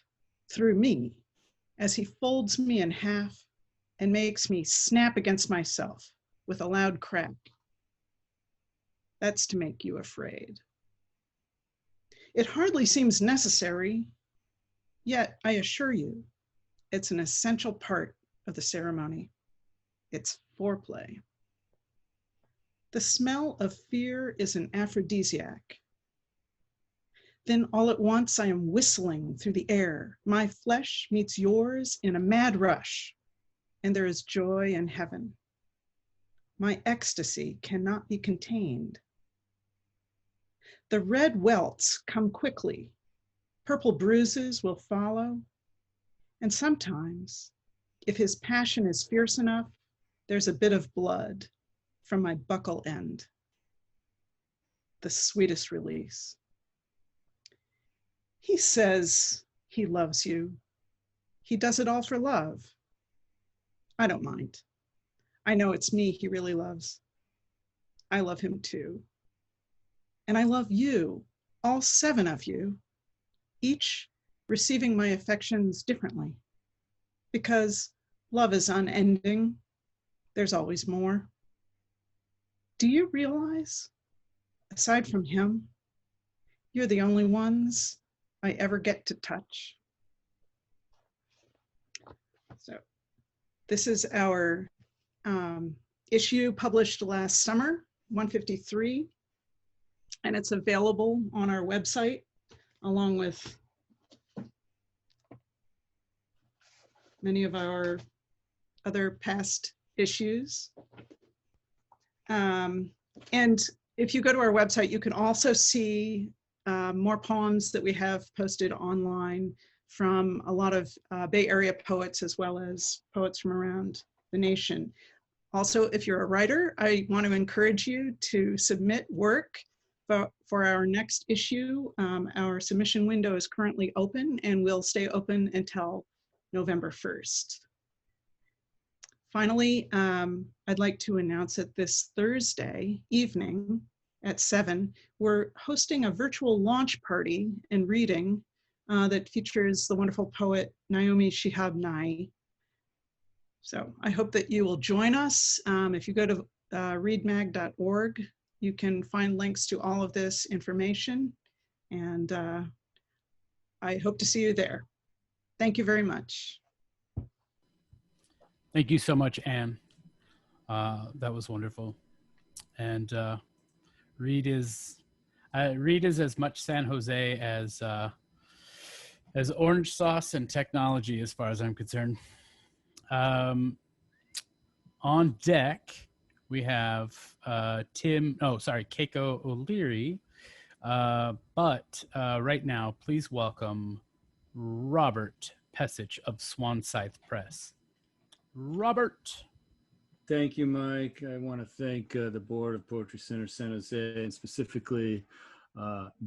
through me as he folds me in half and makes me snap against myself with a loud crack. That's to make you afraid. It hardly seems necessary, yet I assure you, it's an essential part of the ceremony. It's foreplay. The smell of fear is an aphrodisiac. Then all at once I am whistling through the air. My flesh meets yours in a mad rush, and there is joy in heaven. My ecstasy cannot be contained. The red welts come quickly. Purple bruises will follow. And sometimes, if his passion is fierce enough, there's a bit of blood from my buckle end. The sweetest release. He says he loves you. He does it all for love. I don't mind. I know it's me he really loves. I love him too. And I love you, all 7 of you, each receiving my affections differently. Because love is unending. There's always more. Do you realize, aside from him, you're the only ones I ever get to touch? So this is our issue published last summer, 153. And it's available on our website, along with many of our other past issues. And if you go to our website, you can also see more poems that we have posted online from a lot of Bay Area poets, as well as poets from around the nation. Also, if you're a writer, I want to encourage you to submit work for our next issue. Our submission window is currently open and will stay open until November 1st. Finally, I'd like to announce that this Thursday evening at 7, we're hosting a virtual launch party and reading that features the wonderful poet Naomi Shihab Nye. So I hope that you will join us. If you go to readmag.org, you can find links to all of this information, and I hope to see you there. Thank you very much. Thank you so much, Anne. That was wonderful. And Read is as much San Jose as orange sauce and technology, as far as I'm concerned. On deck, we have Keiko O'Leary. But right now, please welcome Robert Pesich of Swanside Press. Robert. Thank you, Mike. I want to thank the board of Poetry Center San Jose, and specifically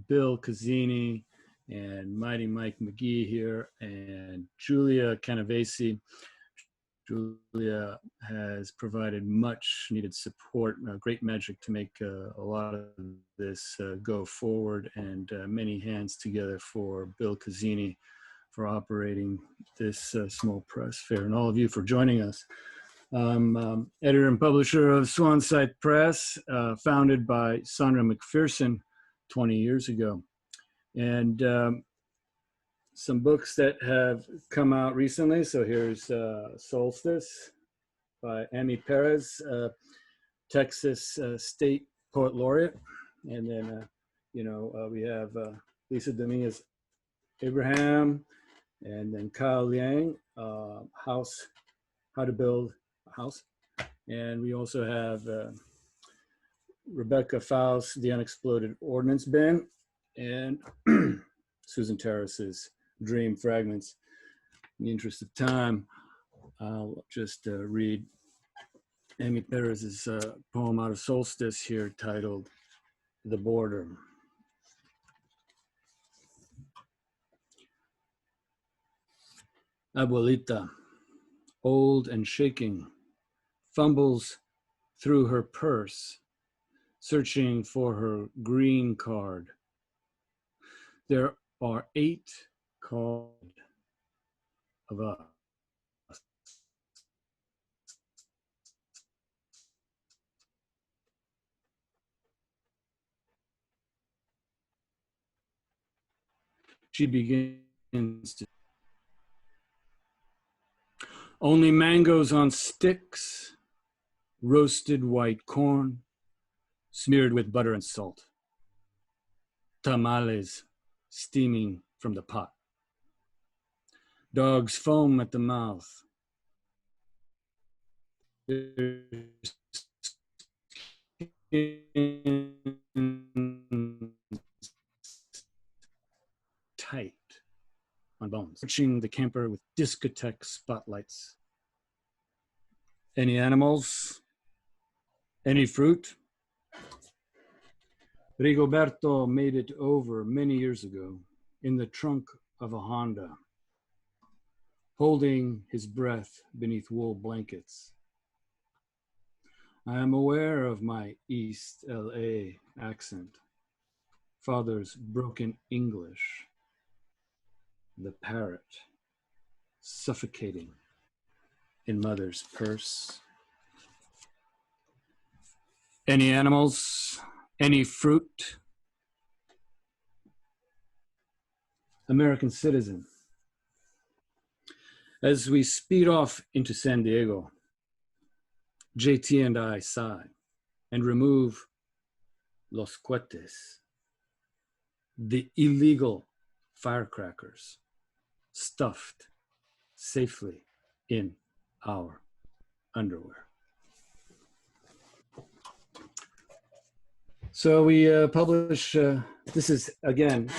Bill Cazzini and Mighty Mike McGee here, and Julia Canavesi. Julia has provided much needed support, great magic to make a lot of this go forward, and many hands together for Bill Cazzini for operating this small press fair, and all of you for joining us. I'm editor and publisher of Swanside Press, founded by Sandra McPherson 20 years ago. And some books that have come out recently. So here's Solstice by Amy Perez, Texas State Poet Laureate. And then, we have Lisa Dominguez Abraham, and then Kyle Liang, How to Build a House. And we also have Rebecca Faust, The Unexploded Ordnance Bin, and Susan Terrace's Dream Fragments. In the interest of time, I'll just read Amy Perez's poem out of Solstice here, titled The Border. Abuelita, old and shaking, fumbles through her purse, searching for her green card. There are 8 cards of us. She begins to. Only mangoes on sticks, roasted white corn, smeared with butter and salt. Tamales steaming from the pot. Dogs foam at the mouth. Tight on bones. Searching the camper with discotheque spotlights. Any animals? Any fruit? Rigoberto made it over many years ago in the trunk of a Honda, holding his breath beneath wool blankets. I am aware of my East LA accent, father's broken English, the parrot suffocating in mother's purse. Any animals? Any fruit? American citizen. As we speed off into San Diego, JT and I sigh and remove los cohetes, the illegal firecrackers stuffed safely in our underwear. So we publish, this is again,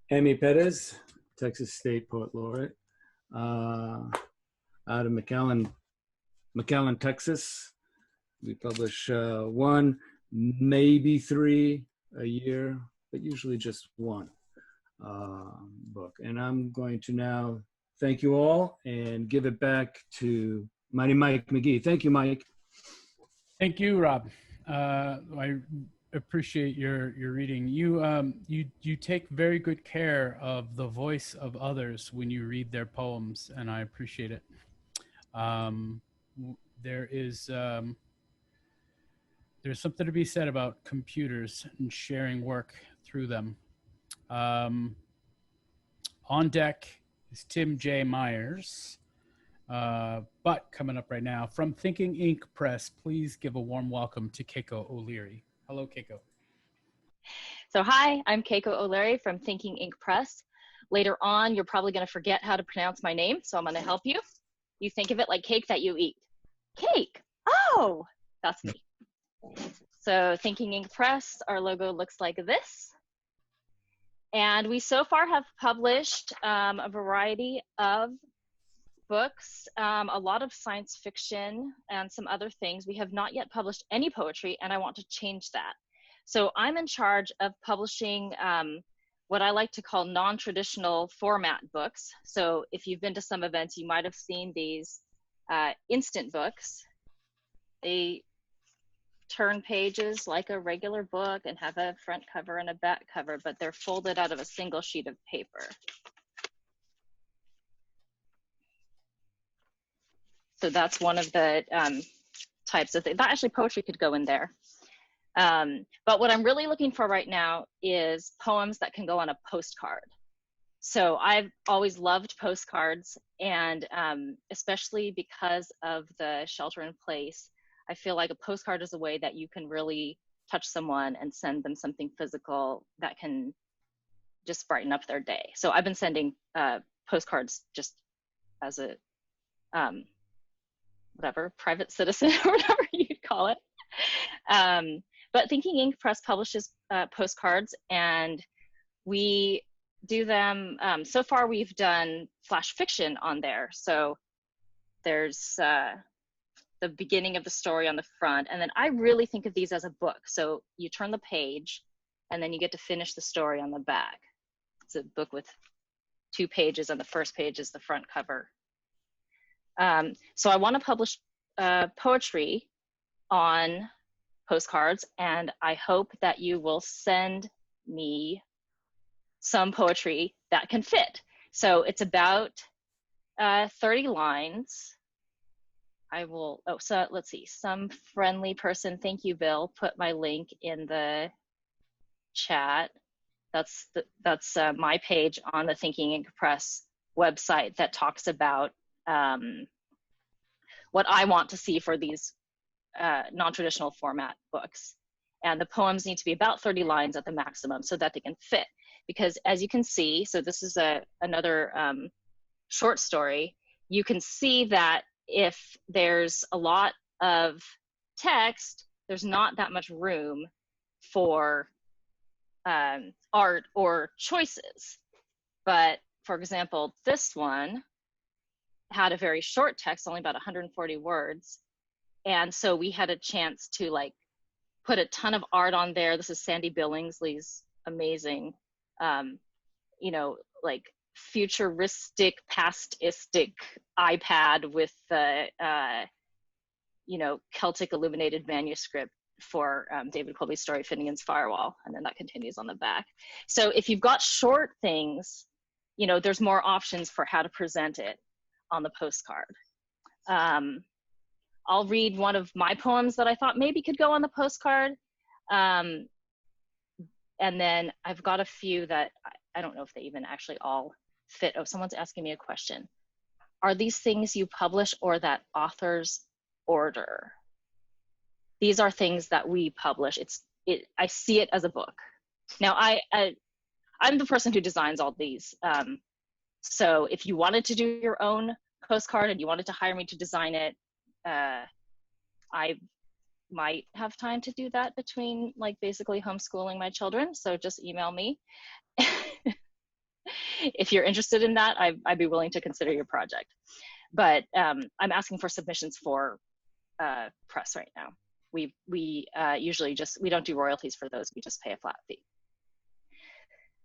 Amy Perez, Texas State Poet Laureate, out of McAllen, Texas. We publish 1, maybe 3 a year, but usually just one book. And I'm going to now thank you all and give it back to Mighty Mike McGee. Thank you, Mike. Thank you, Rob. I appreciate your reading. You take very good care of the voice of others when you read their poems, and I appreciate it. There's something to be said about computers and sharing work through them. On deck is Tim J. Myers. But coming up right now, from Thinking Ink Press, please give a warm welcome to Keiko O'Leary. Hello, Keiko. So hi, I'm Keiko O'Leary from Thinking Ink Press. Later on, you're probably going to forget how to pronounce my name, so I'm going to help you. You think of it like cake that you eat. Cake! Oh, that's me. So Thinking Ink Press, our logo looks like this. And we so far have published a variety of books, a lot of science fiction and some other things. We have not yet published any poetry, and I want to change that. So I'm in charge of publishing what I like to call non-traditional format books. So if you've been to some events, you might have seen these instant books. They turn pages like a regular book and have a front cover and a back cover, but they're folded out of a single sheet of paper. So that's one of the types of things. That actually poetry could go in there. But what I'm really looking for right now is poems that can go on a postcard. So I've always loved postcards, and especially because of the shelter in place, I feel like a postcard is a way that you can really touch someone and send them something physical that can just brighten up their day. So I've been sending postcards just as a whatever, private citizen or whatever you'd call it. But Thinking Ink Press publishes postcards, and we do them, so far we've done flash fiction on there. So there's the beginning of the story on the front, and then I really think of these as a book. So you turn the page, and then you get to finish the story on the back. It's a book with 2 pages, and the first page is the front cover. So I want to publish poetry on postcards, and I hope that you will send me some poetry that can fit. So it's about 30 lines. I will, oh, so let's see, some friendly person, thank you, Bill, put my link in the chat. That's my page on the Thinking Ink Press website that talks about what I want to see for these non-traditional format books. And the poems need to be about 30 lines at the maximum so that they can fit. Because as you can see, so this is another short story, you can see that if there's a lot of text, there's not that much room for art or choices. But for example, this one had a very short text, only about 140 words. And so we had a chance to like put a ton of art on there. This is Sandy Billingsley's amazing, you know, like futuristic, pastistic iPad with the, you know, Celtic illuminated manuscript for David Colby's story, Finnegan's Firewall. And then that continues on the back. So if you've got short things, you know, there's more options for how to present it on the postcard. I'll read one of my poems that I thought maybe could go on the postcard. And then I've got a few that I don't know if they even actually all fit. Oh, someone's asking me a question. Are these things you publish or that authors order? These are things that we publish. I see it as a book. Now, I'm the person who designs all these. So if you wanted to do your own postcard and you wanted to hire me to design it, I might have time to do that between like basically homeschooling my children. So just email me. If you're interested in that, I'd be willing to consider your project. But I'm asking for submissions for press right now. we usually we don't do royalties for those. We just pay a flat fee.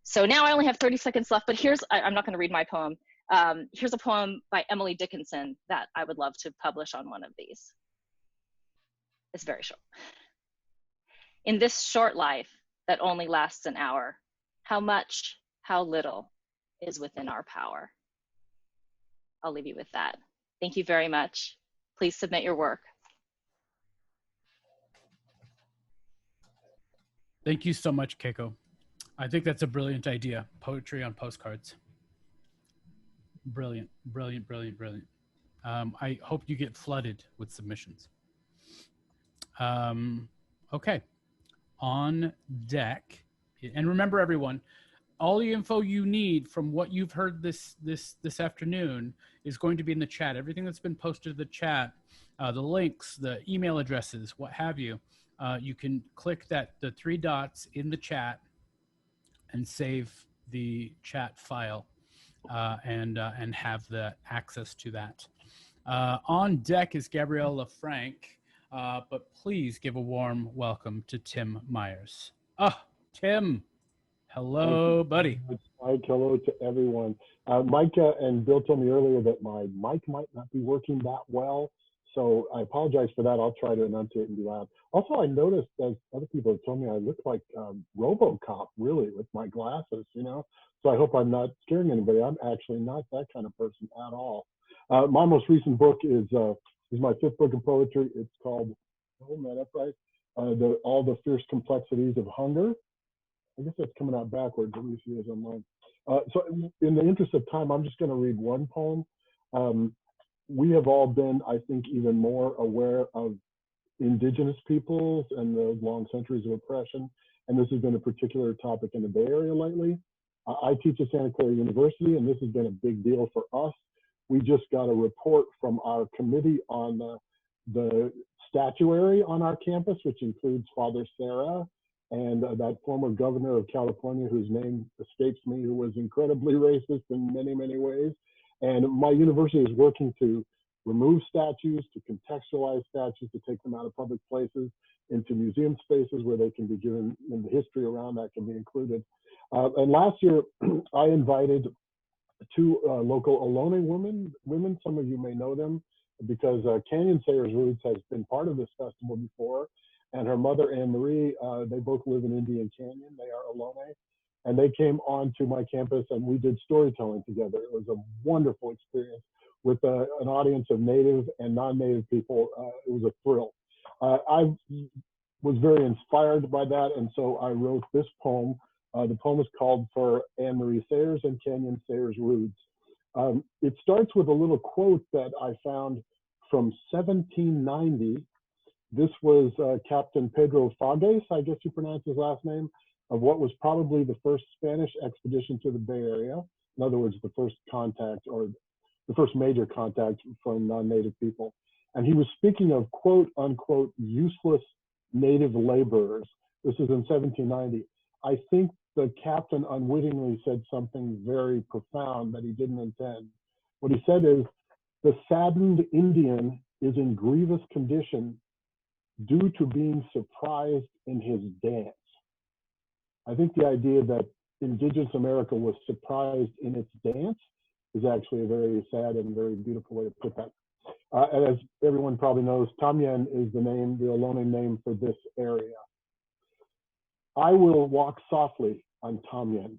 So now I only have 30 seconds left, but I'm not going to read my poem. Here's a poem by Emily Dickinson that I would love to publish on one of these. It's very short. In this short life that only lasts an hour, how much, how little is within our power? I'll leave you with that. Thank you very much. Please submit your work. Thank you so much, Keiko. I think that's a brilliant idea. Poetry on postcards. Brilliant, brilliant, brilliant, brilliant. I hope you get flooded with submissions. Okay, on deck. And remember, everyone, all the info you need from what you've heard this afternoon is going to be in the chat. Everything that's been posted to the chat, the links, the email addresses, what have you. You can click the 3 dots in the chat and save the chat file and have the access to that. On deck is Gabrielle LaFranc, but please give a warm welcome to Tim Myers. Tim, hello, buddy. Mike, hello to everyone. Micah and Bill told me earlier that my mic might not be working that well, so I apologize for that. I'll try to enunciate and be loud. Also, I noticed, as other people have told me, I look like RoboCop, really, with my glasses, you know? So I hope I'm not scaring anybody. I'm actually not that kind of person at all. My most recent book is my 5th book of poetry. It's called, hold that up right, All the Fierce Complexities of Hunger. I guess that's coming out backwards, at least it is online. So in the interest of time, I'm just going to read one poem. We have all been, I think, even more aware of indigenous peoples and the long centuries of oppression. And this has been a particular topic in the Bay Area lately. I teach at Santa Clara University, and this has been a big deal for us. We just got a report from our committee on the statuary on our campus, which includes Father Sarah and that former governor of California, whose name escapes me, who was incredibly racist in many, many ways. And my university is working to remove statues, to contextualize statues, to take them out of public places into museum spaces where they can be given, and the history around that can be included. And last year, I invited 2 local Ohlone women. Some of you may know them because Canyon Sayers Roots has been part of this festival before. And her mother, Anne Marie, they both live in Indian Canyon. They are Ohlone. And they came on to my campus and we did storytelling together. It was a wonderful experience with an audience of Native and non-Native people. It was a thrill. I was very inspired by that, and so I wrote this poem. The poem is called For Anne Marie Sayers and Canyon Sayers Roots. It starts with a little quote that I found from 1790. This was Captain Pedro Fages, I guess you pronounce his last name, of what was probably the first Spanish expedition to the Bay Area. In other words, the first contact, or the first major contact from non-Native people. And he was speaking of quote unquote useless Native laborers. This is in 1790. I think the captain unwittingly said something very profound that he didn't intend. What he said is, the saddened Indian is in grievous condition due to being surprised in his dance. I think the idea that Indigenous America was surprised in its dance is actually a very sad and very beautiful way to put that. And as everyone probably knows, Tamien is the name, the Ohlone name for this area. I will walk softly on Tamien,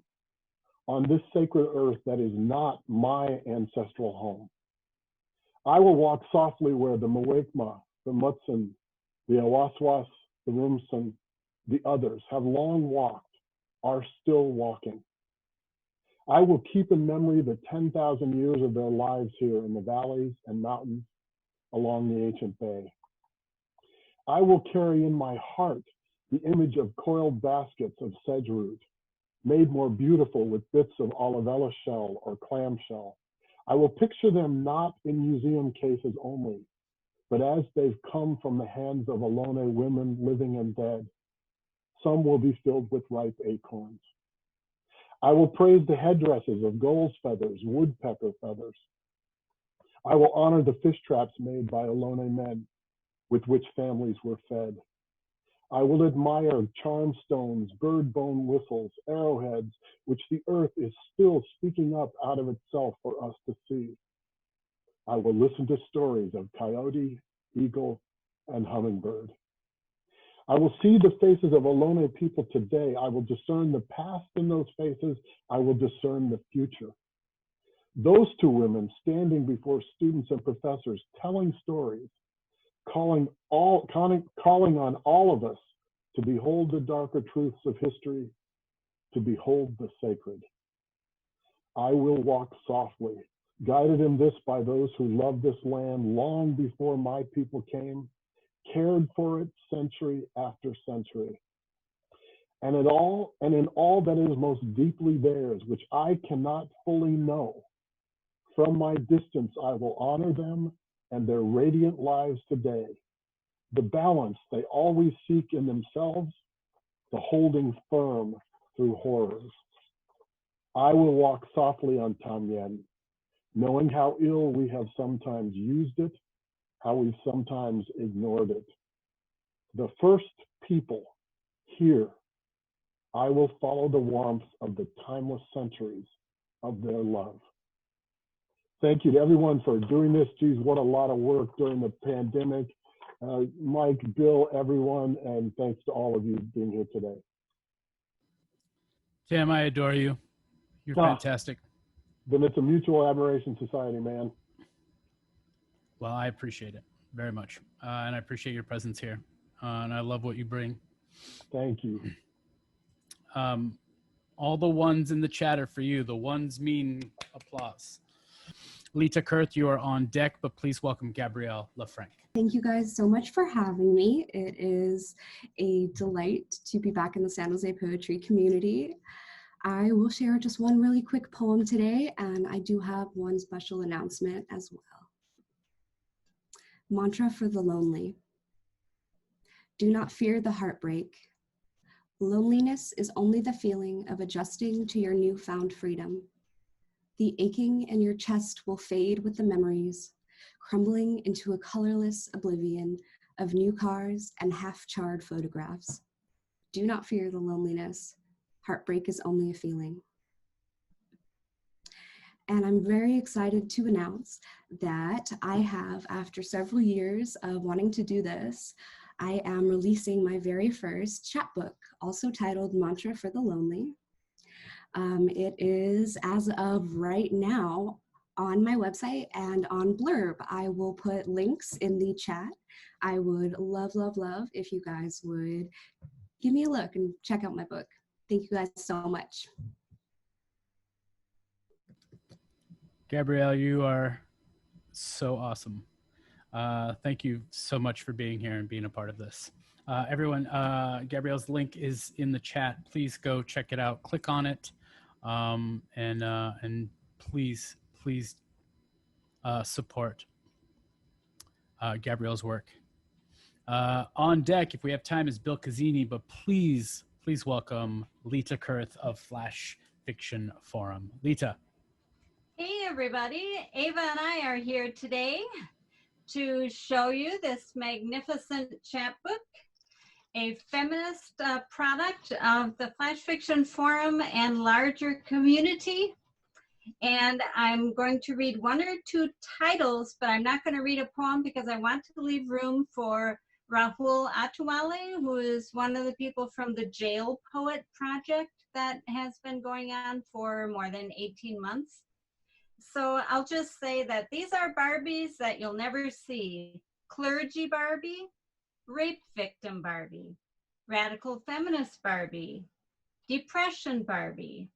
on this sacred earth that is not my ancestral home. I will walk softly where the Muwekma, the Mutsun, the Awaswas, the Rumsun, the others have long walked, are still walking. I will keep in memory the 10,000 years of their lives here in the valleys and mountains along the ancient bay. I will carry in my heart the image of coiled baskets of sedge root, made more beautiful with bits of olivella shell or clam shell. I will picture them not in museum cases only, but as they've come from the hands of Ohlone women living and dead. Some will be filled with ripe acorns. I will praise the headdresses of gull's feathers, woodpecker feathers. I will honor the fish traps made by Ohlone men. with which families were fed. I will admire charm stones, bird bone whistles, arrowheads, which the earth is still speaking up out of itself for us to see. I will listen to stories of coyote, eagle, and hummingbird. I will see the faces of Ohlone people today. I will discern the past in those faces. I will discern the future. Those two women standing before students and professors, telling stories, calling on all of us to behold the darker truths of history, to behold the sacred. I will walk softly, guided in this by those who loved this land long before my people came, cared for it century after century. And in all that is most deeply theirs, which I cannot fully know, from my distance I will honor them and their radiant lives today, the balance they always seek in themselves, the holding firm through horrors. I will walk softly on Tamien, knowing how ill we have sometimes used it, how we've sometimes ignored it. The first people here, I will follow the warmth of the timeless centuries of their love. Thank you to everyone for doing this. Geez, what a lot of work during the pandemic. Mike, Bill, everyone, and thanks to all of you being here today. Tim, I adore you. You're fantastic. Then it's a mutual admiration society, man. Well, I appreciate it very much. And I appreciate your presence here. And I love what you bring. Thank you. All the ones in the chat are for you. The ones mean applause. Lita Kurth, you are on deck, but please welcome Gabrielle Lafranc. Thank you guys so much for having me. It is a delight to be back in the San Jose poetry community. I will share just one really quick poem today, and I do have one special announcement as well. Mantra for the lonely. Do not fear the heartbreak. Loneliness is only the feeling of adjusting to your newfound freedom. The aching in your chest will fade with the memories, crumbling into a colorless oblivion of new cars and half-charred photographs. Do not fear the loneliness. Heartbreak is only a feeling. And I'm very excited to announce that I have, after several years of wanting to do this, I am releasing my very first chapbook, also titled Mantra for the Lonely. It is, as of right now, on my website and on Blurb. I will put links in the chat. I would love, love, love if you guys would give me a look and check out my book. Thank you guys so much. Gabrielle, you are so awesome. Thank you so much for being here and being a part of this. Everyone, Gabrielle's link is in the chat. Please go check it out. Click on it, and please support Gabrielle's work. On deck, if we have time, is Bill Cazzini, but please welcome Lita Kurth of Flash Fiction Forum. Lita. Hey everybody, Ava and I are here today to show you this magnificent chapbook, a feminist product of the Flash Fiction Forum and larger community. And I'm going to read one or two titles, but I'm not going to read a poem because I want to leave room for Rahul Atwale, who is one of the people from the Jail Poet Project that has been going on for more than 18 months. So I'll just say that these are Barbies that you'll never see. Clergy Barbie, rape victim Barbie, radical feminist Barbie, depression Barbie,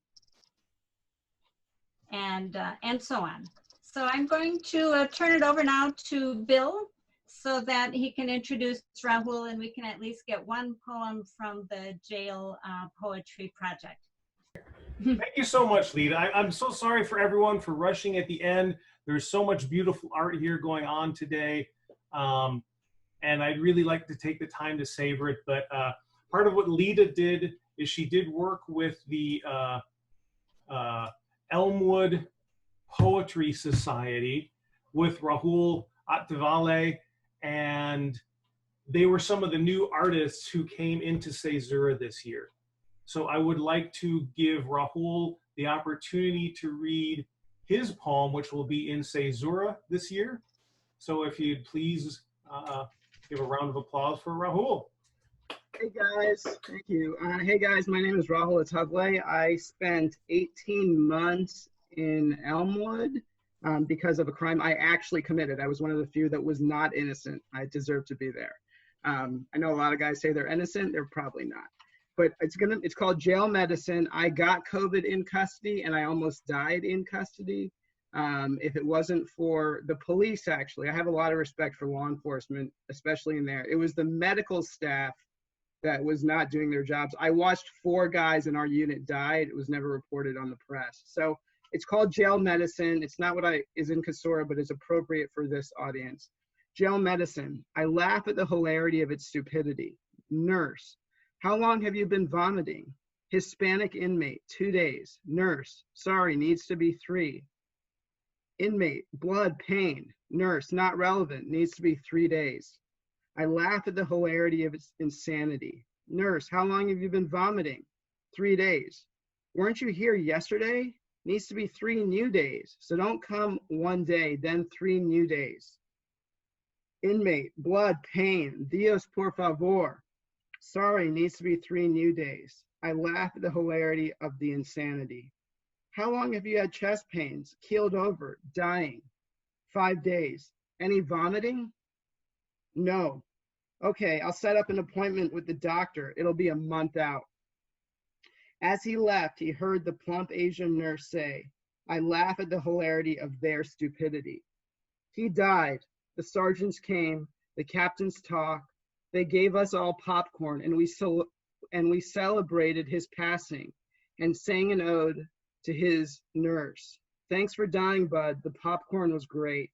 and so on. So I'm going to turn it over now to Bill so that he can introduce Rahul and we can at least get one poem from the Jail Poetry Project. Thank you so much, Lita. I'm so sorry for everyone for rushing at the end. There's so much beautiful art here going on today. And I'd really like to take the time to savor it. But part of what Lita did is she did work with the Elmwood Poetry Society with Rahul Atwale and they were some of the new artists who came into Caesura this year. So I would like to give Rahul the opportunity to read his poem, which will be in Caesura this year. So if you'd please give a round of applause for Rahul. Hey guys, thank you. Hey guys, my name is Rahul Atugle. I spent 18 months in Elmwood because of a crime I actually committed. I was one of the few that was not innocent. I deserve to be there. I know a lot of guys say they're innocent. They're probably not. But it's called jail medicine. I got COVID in custody and I almost died in custody. If it wasn't for the police, actually, I have a lot of respect for law enforcement, especially in there. It was the medical staff that was not doing their jobs. I watched 4 guys in our unit die. It was never reported on the press. So it's called jail medicine. It's not what is in Caesura, but it's appropriate for this audience. Jail medicine. I laugh at the hilarity of its stupidity. Nurse. How long have you been vomiting? Hispanic inmate, 2 days. Nurse. Sorry, needs to be 3. Inmate, blood, pain. Nurse, not relevant, needs to be 3 days. I laugh at the hilarity of its insanity. Nurse, how long have you been vomiting? 3 days. Weren't you here yesterday? Needs to be 3 new days. So don't come 1 day, then 3 new days. Inmate, blood, pain. Dios por favor. Sorry, needs to be 3 new days. I laugh at the hilarity of the insanity. How long have you had chest pains? Keeled over, dying. 5 days. Any vomiting? No. Okay, I'll set up an appointment with the doctor. It'll be a month out. As he left, he heard the plump Asian nurse say, I laugh at the hilarity of their stupidity. He died. The sergeants came, the captains talked. They gave us all popcorn, and we celebrated his passing and sang an ode to his nurse. Thanks for dying, bud. The popcorn was great.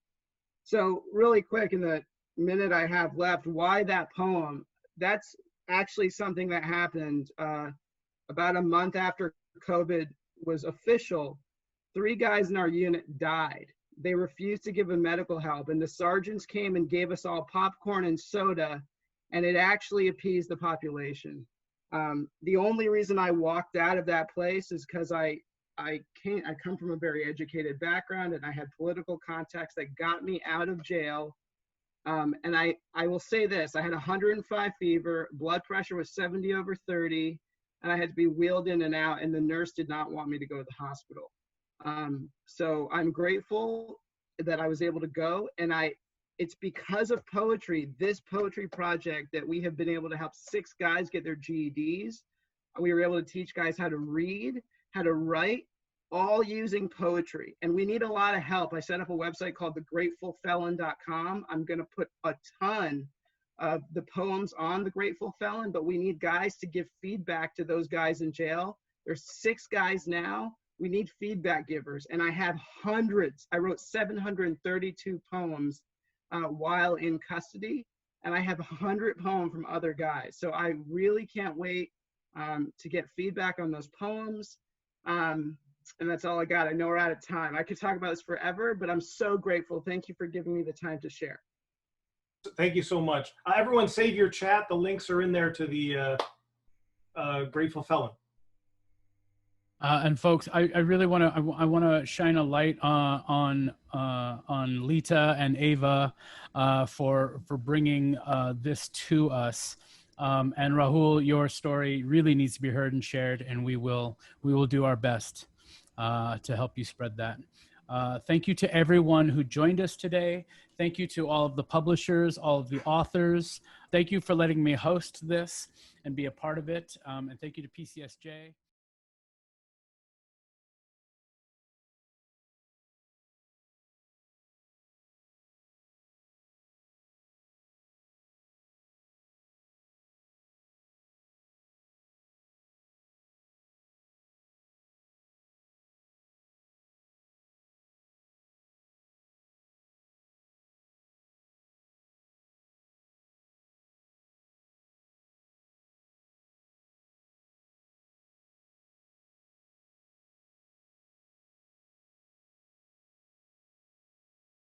So really quick, in the minute I have left, why that poem? That's actually something that happened about a month after COVID was official. 3 guys in our unit died. They refused to give a medical help, and the sergeants came and gave us all popcorn and soda, and it actually appeased the population. The only reason I walked out of that place is because I come from a very educated background, and I had political contacts that got me out of jail. And I will say this, I had 105 fever, blood pressure was 70/30, and I had to be wheeled in and out, and the nurse did not want me to go to the hospital. So I'm grateful that I was able to go, and it's because of poetry, this poetry project, that we have been able to help 6 guys get their GEDs. We were able to teach guys how to read, how to write, all using poetry. And we need a lot of help. I set up a website called thegratefulfelon.com. I'm going to put a ton of the poems on The Grateful Felon, but we need guys to give feedback to those guys in jail. There's 6 guys now. We need feedback givers. And I have hundreds. I wrote 732 poems while in custody, and I have 100 poems from other guys. So I really can't wait to get feedback on those poems. And that's all I got. I know we're out of time. I could talk about this forever, but I'm so grateful. Thank you for giving me the time to share. Thank you so much. Everyone save your chat. The links are in there to the Grateful Felon. And folks, I really want to shine a light on Lita and Ava for bringing this to us. And Rahul, your story really needs to be heard and shared, and we will do our best to help you spread that. Thank you to everyone who joined us today. Thank you to all of the publishers, all of the authors. Thank you for letting me host this and be a part of it. And thank you to PCSJ.